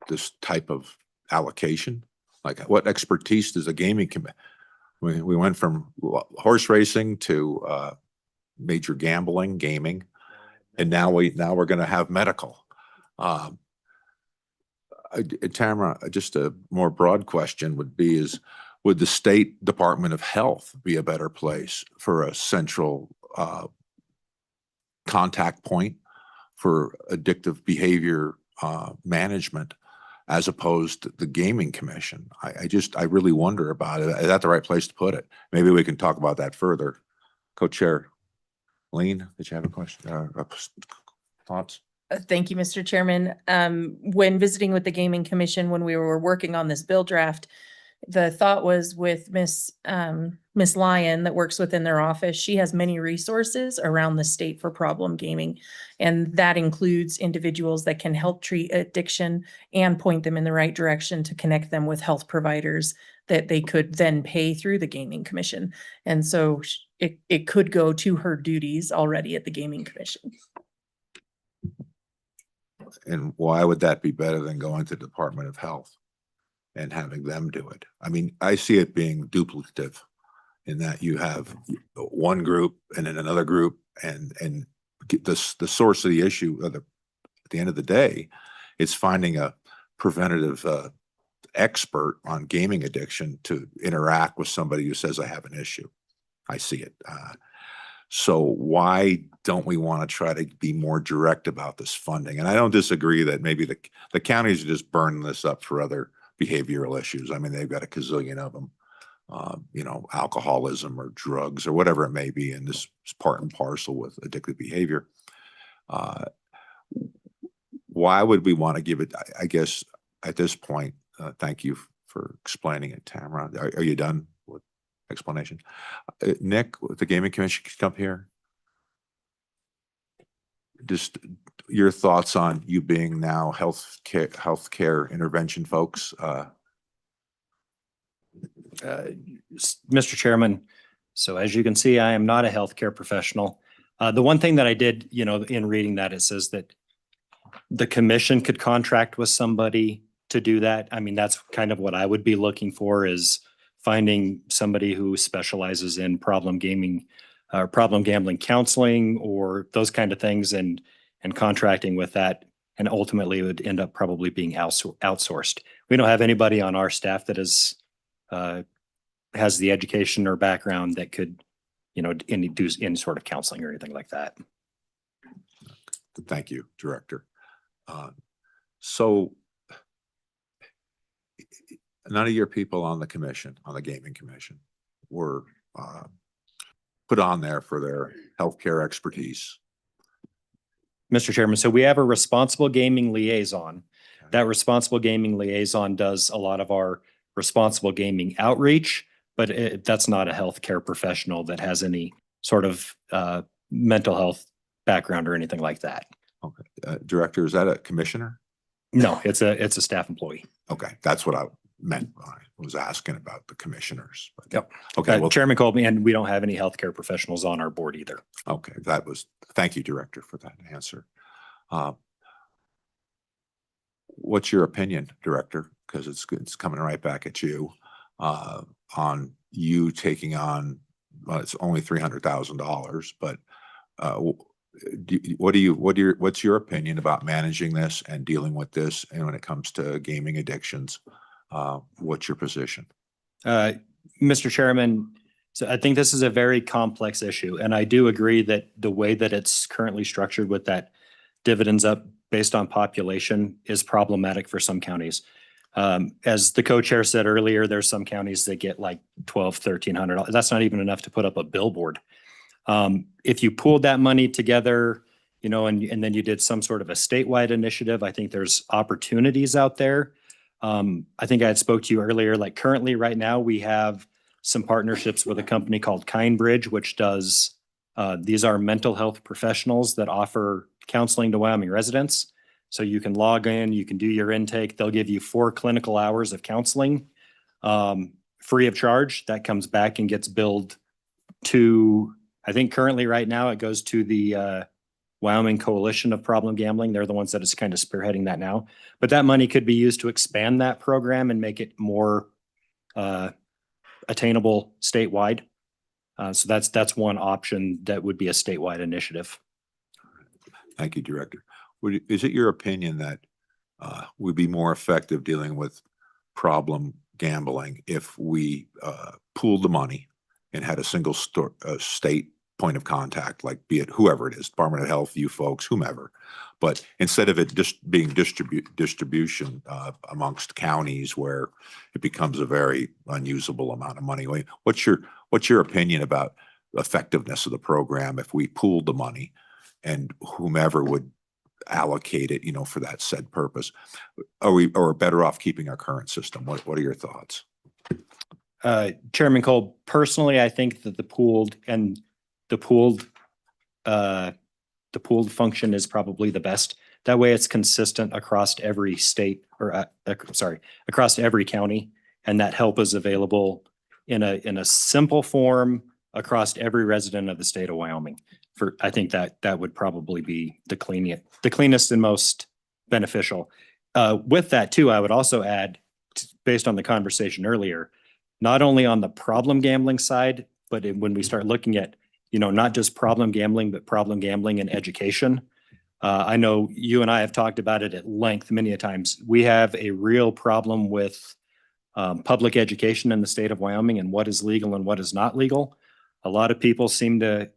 this type of allocation? Like, what expertise does the gaming commission? We went from horse racing to major gambling, gaming, and now we're going to have medical. Tamara, just a more broad question would be: would the State Department of Health be a better place for a central contact point for addictive behavior management, as opposed to the Gaming Commission? I really wonder about it. Is that the right place to put it? Maybe we can talk about that further. Co-chair Lean, did you have a question? Thoughts? Thank you, Mr. Chairman. When visiting with the Gaming Commission, when we were working on this bill draft, the thought was with Miss Lyon that works within their office. She has many resources around the state for problem gaming. And that includes individuals that can help treat addiction and point them in the right direction to connect them with health providers that they could then pay through the Gaming Commission. And so it could go to her duties already at the Gaming Commission. And why would that be better than going to the Department of Health and having them do it? I mean, I see it being duplicative in that you have one group and then another group, and the source of the issue at the end of the day, it's finding a preventative expert on gaming addiction to interact with somebody who says, I have an issue. I see it. So why don't we want to try to be more direct about this funding? And I don't disagree that maybe the counties are just burning this up for other behavioral issues. I mean, they've got a gazillion of them, alcoholism or drugs or whatever it may be. And this is part and parcel with addictive behavior. Why would we want to give it? I guess at this point, thank you for explaining it, Tamara. Are you done with explanation? Nick, the Gaming Commission can come here. Just your thoughts on you being now healthcare intervention folks. Mr. Chairman, so as you can see, I am not a healthcare professional. The one thing that I did, in reading that, it says that the commission could contract with somebody to do that. I mean, that's kind of what I would be looking for, is finding somebody who specializes in problem gambling counseling or those kind of things, and contracting with that. And ultimately it would end up probably being outsourced. We don't have anybody on our staff that has the education or background that could, do any sort of counseling or anything like that. Thank you, Director. So none of your people on the commission, on the Gaming Commission, were put on there for their healthcare expertise. Mr. Chairman, so we have a responsible gaming liaison. That responsible gaming liaison does a lot of our responsible gaming outreach, but that's not a healthcare professional that has any sort of mental health background or anything like that. Okay, Director, is that a commissioner? No, it's a staff employee. Okay, that's what meant when I was asking about the commissioners. But- Yep. Okay, well, Chairman Colby, and we don't have any healthcare professionals on our board either. okay, thank you, Director, for that answer. What's your opinion, Director? Because it's coming right back at you, on you taking on, well, it's only $300,000, but what's your opinion about managing this and dealing with this? And when it comes to gaming addictions, what's your position? Mr. Chairman, so I think this is a very complex issue, and I do agree that the way that it's currently structured with that dividends up based on population is problematic for some counties. As the co-chair said earlier, there's some counties that get like $1,200, $1,300. That's not even enough to put up a billboard. If you pooled that money together, you know, and then you did some sort of a statewide initiative, I think there's opportunities out there. I think I had spoke to you earlier, like currently right now we have some partnerships with a company called KindBridge, which does, these are mental health professionals that offer counseling to Wyoming residents. So you can log in, you can do your intake. They'll give you 4 clinical hours of counseling, free of charge. That comes back and gets billed to, I think currently right now it goes to the Wyoming Coalition of Problem Gambling. They're the ones that is kind of spearheading that now. But that money could be used to expand that program and make it more attainable statewide. So that's one option that would be a statewide initiative. Thank you, Director. Is it your opinion that we'd be more effective dealing with problem gambling if we pooled the money and had a single state point of contact, like be it whoever it is, Department of Health, you folks, whomever, but instead of it just being distribution amongst counties where it becomes a very unusable amount of money? What's your opinion about effectiveness of the program if we pooled the money and whomever would allocate it, you know, for that said purpose? Are we better off keeping our current system? What are your thoughts? Chairman Cole, personally, I think that the pooled function is probably the best. That way it's consistent across every state or across every county. And that help is available in a simple form across every resident of the state of Wyoming. I think that would probably be the cleanest and most beneficial. With that too, I would also add, based on the conversation earlier, not only on the problem gambling side, but when we start looking at, you know, not just problem gambling, but problem gambling and education. I know you and I have talked about it at length many a times. We have a real problem with public education in the state of Wyoming and what is legal and what is not legal. A lot of people seem to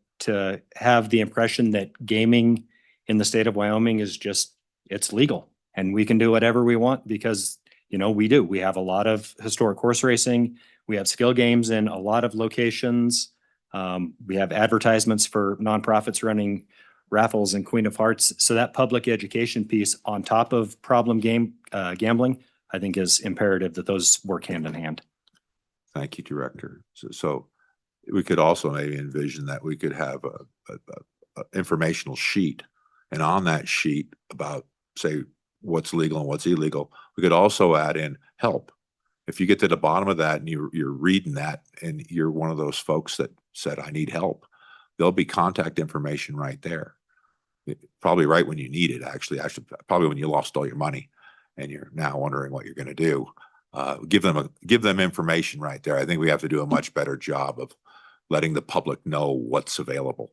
have the impression that gaming in the state of Wyoming is just, it's legal and we can do whatever we want because, you know, we do. We have a lot of historic horse racing. We have skill games in a lot of locations. We have advertisements for nonprofits running raffles and Queen of Hearts. So that public education piece on top of problem gambling, I think is imperative that those work hand in hand. Thank you, Director. So we could also maybe envision that we could have a informational sheet, and on that sheet about, say, what's legal and what's illegal, we could also add in help. If you get to the bottom of that and you're reading that and you're one of those folks that said, I need help, there'll be contact information right there. Probably right when you need it, actually, probably when you lost all your money and you're now wondering what you're going to do. Give them information right there. I think we have to do a much better job of letting the public know what's available.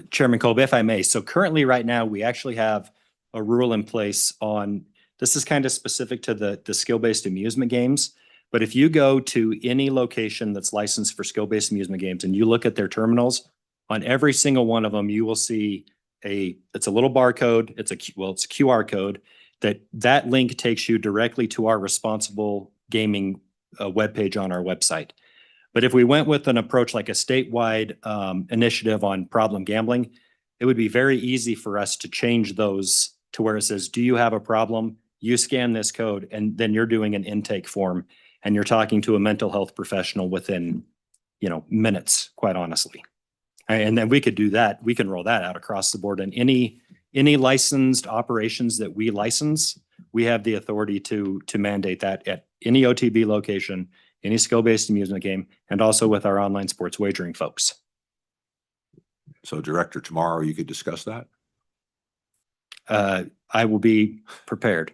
Chairman Colby, if I may. So currently right now, we actually have a rule in place on, this is kind of specific to the skill-based amusement games. But if you go to any location that's licensed for skill-based amusement games and you look at their terminals, on every single one of them, you will see it's a little barcode. It's a QR code that link takes you directly to our responsible gaming webpage on our website. But if we went with an approach like a statewide initiative on problem gambling, it would be very easy for us to change those to where it says, do you have a problem? You scan this code, and then you're doing an intake form and you're talking to a mental health professional within, you know, minutes, quite honestly. And then we could do that. We can roll that out across the board, and any licensed operations that we license, we have the authority to mandate that at any OTB location, any skill-based amusement game, and also with our online sports wagering folks. So Director, tomorrow you could discuss that? I will be prepared.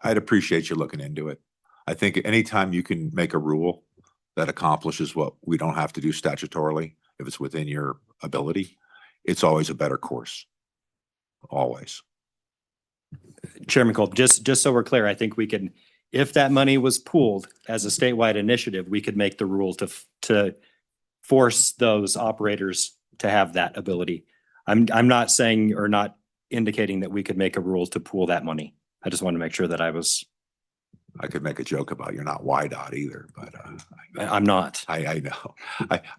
I'd appreciate you looking into it. I think anytime you can make a rule that accomplishes what we don't have to do statutorily, if it's within your ability, it's always a better course. Always. Chairman Cole, just so we're clear, I think we can, if that money was pooled as a statewide initiative, we could make the rule to force those operators to have that ability. I'm not saying or not indicating that we could make a rule to pool that money. I just want to make sure that I could make a joke about you're not YDOT either, but I'm not. I know.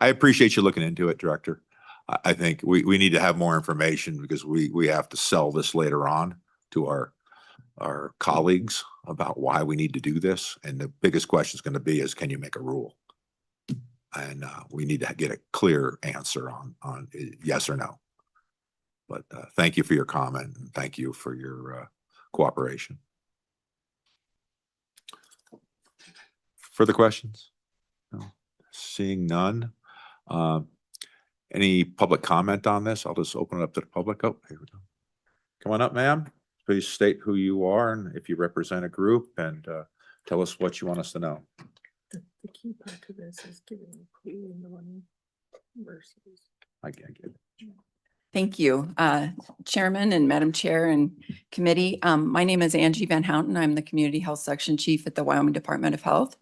I appreciate you looking into it, Director. I think we need to have more information because we have to sell this later on to our colleagues about why we need to do this. And the biggest question is going to be is, can you make a rule? And we need to get a clear answer on yes or no. But thank you for your comment and thank you for your cooperation. Further questions? No. Seeing none. Any public comment on this? I'll just open it up to the public. Oh, here we go. Come on up, ma'am. Please state who you are and if you represent a group and tell us what you want us to know. The key part to this is giving the money versus. I get it. Thank you, Chairman and Madam Chair and Committee. My name is Angie Van Houten. I'm the Community Health Section Chief at the Wyoming Department of Health.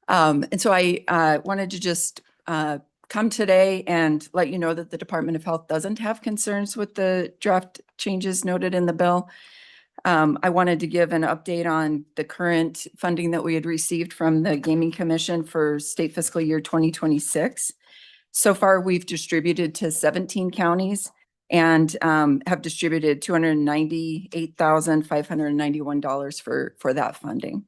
And so I wanted to just come today and let you know that the Department of Health doesn't have concerns with the draft changes noted in the bill. I wanted to give an update on the current funding that we had received from the Gaming Commission for state fiscal year 2026. So far, we've distributed to 17 counties and have distributed $298,591 for that funding.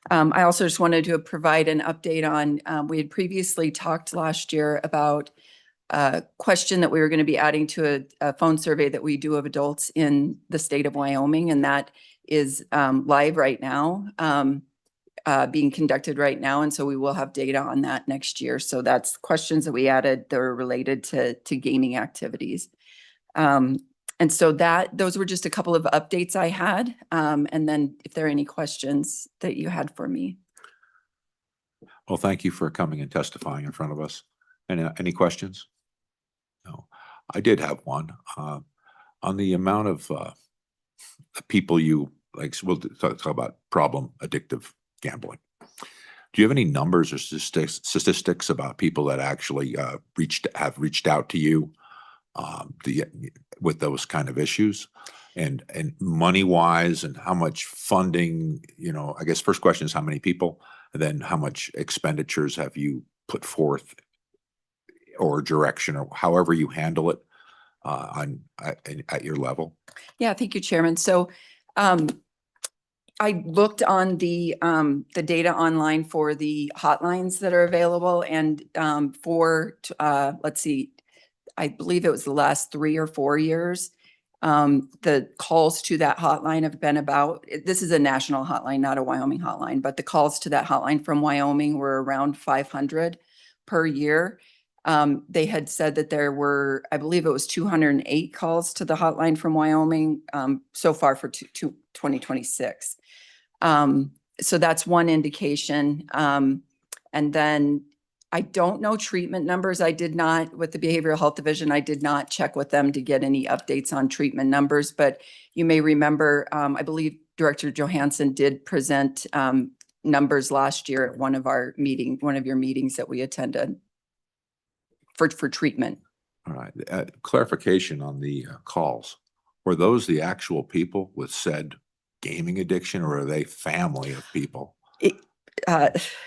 I also just wanted to provide an update on, we had previously talked last year about a question that we were going to be adding to a phone survey that we do of adults in the state of Wyoming, and that is live right now, being conducted right now. And so we will have data on that next year. So that's questions that we added that are related to gaming activities. And so those were just a couple of updates I had. And then if there are any questions that you had for me. Well, thank you for coming and testifying in front of us. And any questions? No, I did have one on the amount of people you like. We'll talk about problem addictive gambling. Do you have any numbers or statistics about people that actually have reached out to you with those kind of issues, and money wise, and how much funding? I guess first question is how many people, and then how much expenditures have you put forth, or direction, or however you handle it at your level? Yeah, thank you, Chairman. So I looked on the data online for the hotlines that are available, and let's see, I believe it was the last 3 or 4 years. The calls to that hotline have been this is a national hotline, not a Wyoming hotline, but the calls to that hotline from Wyoming were around 500 per year. They had said that there were, I believe it was 208 calls to the hotline from Wyoming so far for 2026. So that's one indication. And then I don't know treatment numbers. I did not, with the Behavioral Health Division, I did not check with them to get any updates on treatment numbers, but you may remember, I believe Director Johansson did present numbers last year at one of your meetings that we attended for treatment. All right. Clarification on the calls. Were those the actual people with said gaming addiction, or are they family of people?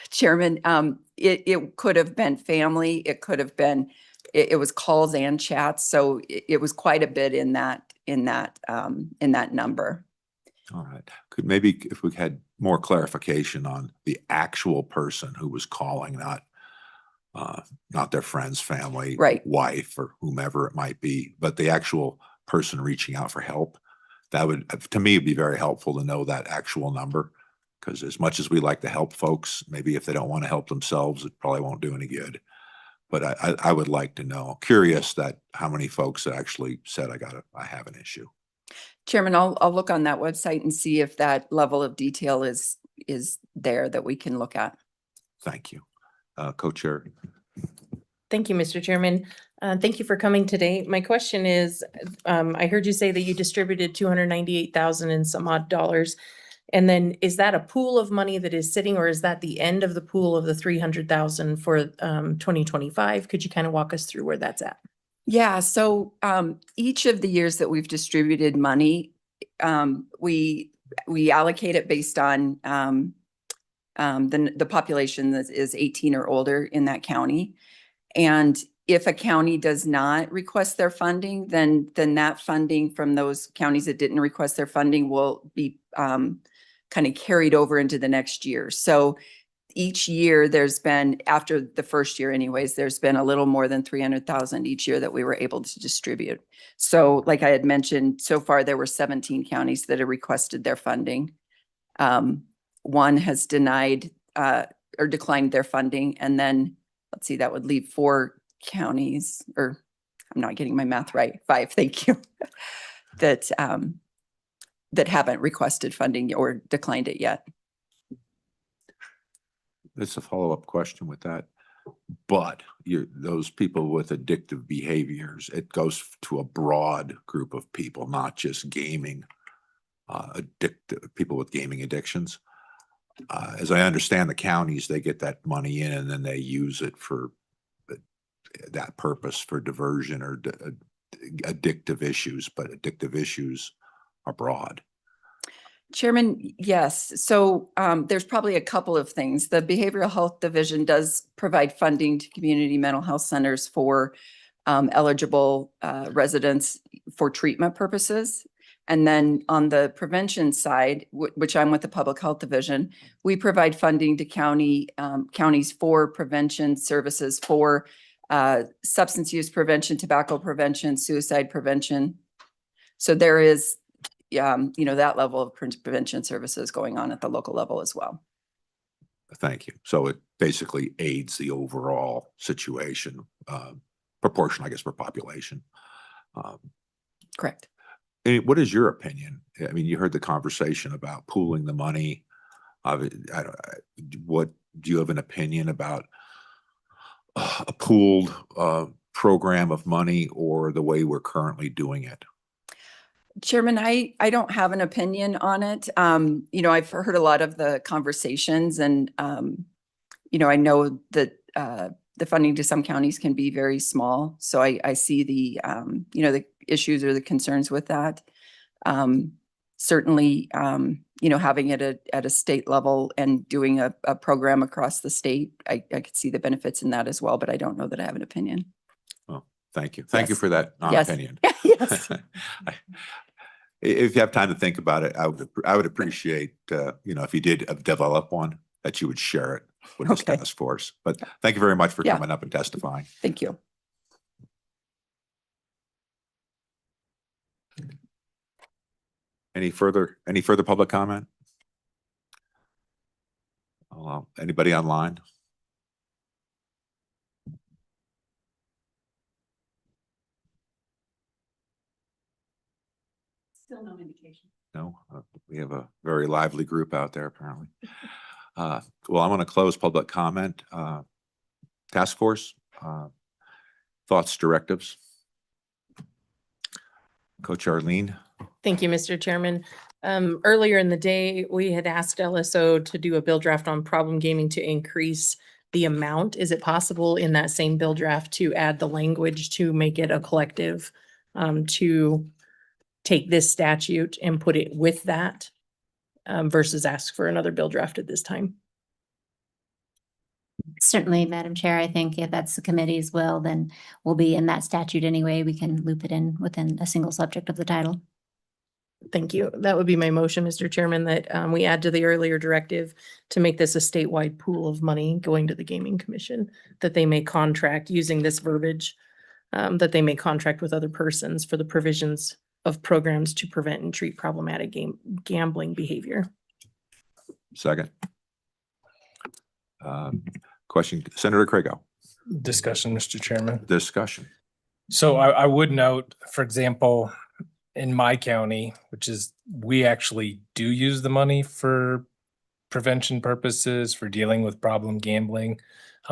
Chairman, it could have been family. It could have been, it was calls and chats. So it was quite a bit in that number. All right. Could maybe if we had more clarification on the actual person who was calling, not their friends, family, right, wife, or whomever it might be, but the actual person reaching out for help. that would, to me, it'd be very helpful to know that actual number. Because as much as we like to help folks, maybe if they don't want to help themselves, it probably won't do any good. But I would like to know, curious that how many folks actually said, I have an issue. Chairman, I'll look on that website and see if that level of detail is there that we can look at. Thank you. Co-chair. Thank you, Mr. Chairman. Thank you for coming today. My question is, I heard you say that you distributed 298,000 and some odd dollars. And then is that a pool of money that is sitting, or is that the end of the pool of the 300,000 for 2025? Could you kind of walk us through where that's at? Yeah, so each of the years that we've distributed money, we allocate it based on the population that is 18 or older in that county. And if a county does not request their funding, then that funding from those counties that didn't request their funding will be kind of carried over into the next year. So each year there's been, after the first year anyways, there's been a little more than 300,000 each year that we were able to distribute. So like I had mentioned, so far there were 17 counties that have requested their funding. One has denied or declined their funding. And then let's see, that would leave 4 counties, or I'm not getting my math right, 5, thank you, that haven't requested funding or declined it yet. It's a follow-up question with that. But those people with addictive behaviors, it goes to a broad group of people, not just gaming, people with gaming addictions. As I understand the counties, they get that money in and then they use it for that purpose, for diversion or addictive issues, but addictive issues are broad. Chairman, yes. So there's probably a couple of things. The Behavioral Health Division does provide funding to community mental health centers for eligible residents for treatment purposes. And then on the prevention side, which I'm with the Public Health Division, we provide funding to counties for prevention services for substance use prevention, tobacco prevention, suicide prevention. So there is that level of prevention services going on at the local level as well. Thank you. So it basically aids the overall situation, proportion, I guess, per population. Correct. And what is your opinion? I mean, you heard the conversation about pooling the money. What do you have an opinion about a pooled program of money or the way we're currently doing it? Chairman, I don't have an opinion on it. I've heard a lot of the conversations and, I know that the funding to some counties can be very small. So I see the issues or the concerns with that. Certainly, having it at a state level and doing a program across the state, I could see the benefits in that as well, but I don't know that I have an opinion. Well, thank you. Thank you Yes. for that Yes. non-opinion. Yes. If you have time to think about it, I would appreciate, if you did develop one, that you would share it with this Okay. task force. But thank you very much for Yeah. coming up and testifying. Thank you. Any further public comment? Anybody online? Still no indication. No, we have a very lively group out there apparently. Well, I'm going to close public comment. Task force, thoughts, directives. Coach Arlene. Thank you, Mr. Chairman. Earlier in the day, we had asked LSO to do a bill draft on problem gaming to increase the amount. Is it possible in that same bill draft to add the language to make it a collective, to take this statute and put it with that, versus ask for another bill draft at this time? Certainly, Madam Chair, I think if that's the committee's will, then we'll be in that statute anyway. We can loop it in within a single subject of the title. Thank you. That would be my motion, Mr. Chairman, that we add to the earlier directive to make this a statewide pool of money going to the Gaming Commission, that they may contract using this verbiage, that they may contract with other persons for the provisions of programs to prevent and treat problematic gambling behavior. Second. Question, Senator Craigo, Discussion, Mr. Chairman. discussion. So I would note, for example, in my county, which is, we actually do use the money for prevention purposes, for dealing with problem gambling.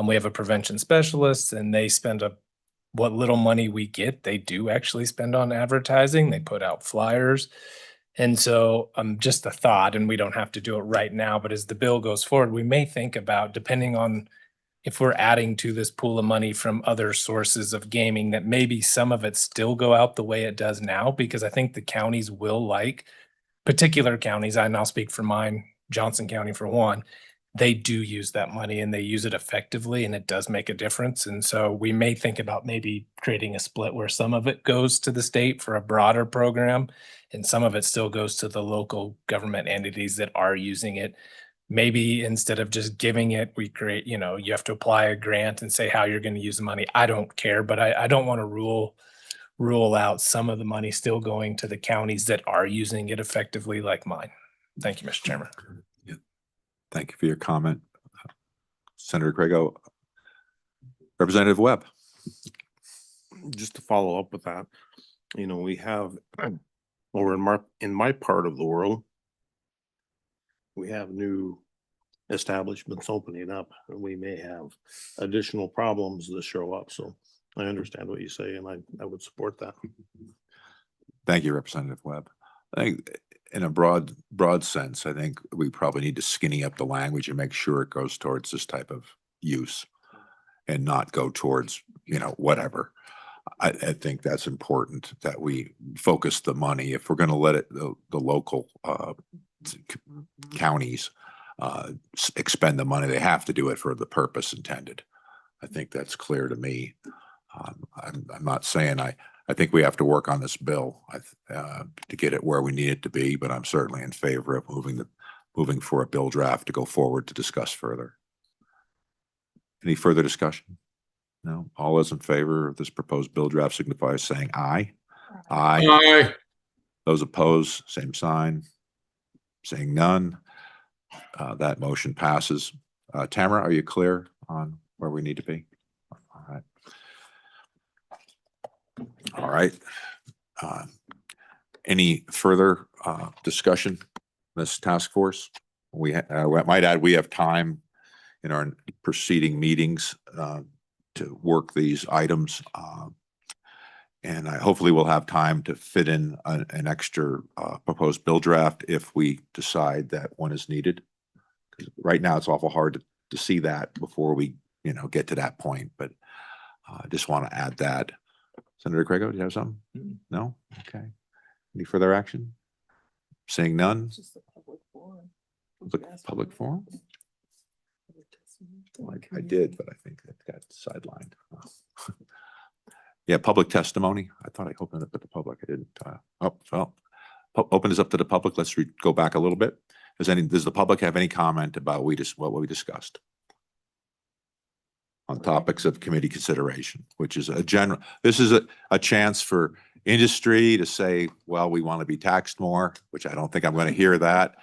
We have a prevention specialist and they spend what little money we get, they do actually spend on advertising. They put out flyers. And so just a thought, and we don't have to do it right now, but as the bill goes forward, we may think about, depending on if we're adding to this pool of money from other sources of gaming, that maybe some of it still go out the way it does now, because I think the counties will like, particular counties, and I'll speak for mine, Johnson County for one, they do use that money and they use it effectively and it does make a difference. And so we may think about maybe creating a split where some of it goes to the state for a broader program and some of it still goes to the local government entities that are using it. Maybe instead of just giving it, we create, you have to apply a grant and say how you're going to use the money. I don't care, but I don't want to rule out some of the money still going to the counties that are using it effectively, like mine. Thank you, Mr. Chairman. Thank you for your comment. Senator Craigo. Representative Webb. Just to follow up with that, we have over in my part of the world, we have new establishments opening up and we may have additional problems that show up. So I understand what you say and I would support that. Thank you, Representative Webb. I think in a broad sense, I think we probably need to skinny up the language and make sure it goes towards this type of use and not go towards, whatever. I think that's important that we focus the money. If we're going to let it, the local counties expend the money, they have to do it for the purpose intended. I think that's clear to me. I'm not saying I think we have to work on this bill to get it where we need it to be, but I'm certainly in favor of moving for a bill draft to go forward to discuss further. Any further discussion? No? All those in favor of this proposed bill draft signify by saying aye. Aye. Aye. Those opposed, same sign. Saying none. That motion passes. Tamara, are you clear on where we need to be? All right. All right. Any further discussion on this task force? We might add, we have time in our preceding meetings to work these items. And hopefully we'll have time to fit in an extra proposed bill draft if we decide that one is needed. Right now, it's awful hard to see that before we, get to that point. But I just want to add that. Senator Craigo, do you have something? No? Okay. Any further action? Seeing none? Public forum? I did, but I think that got sidelined. Yeah, public testimony. I thought I opened it up to the public. I didn't. Open this up to the public. Let's go back a little bit. Does the public have any comment about what we discussed on topics of committee consideration, which is this is a chance for industry to say, well, we want to be taxed more, which I don't think I'm going to hear that.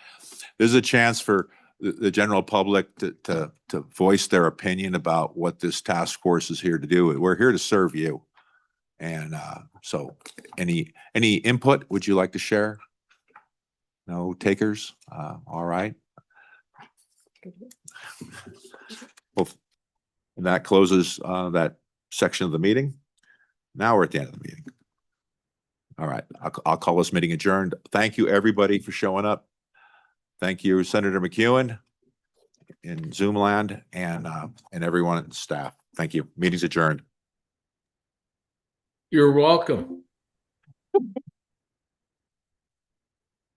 This is a chance for the general public to voice their opinion about what this task force is here to do. We're here to serve you. And so any input would you like to share? No takers? All right. Well, and that closes that section of the meeting. Now we're at the end of the meeting. All right, I'll call this meeting adjourned. Thank you, everybody, for showing up. Thank you, Senator McEwen in Zoom land and everyone at the staff. Thank you. Meeting's adjourned. You're welcome.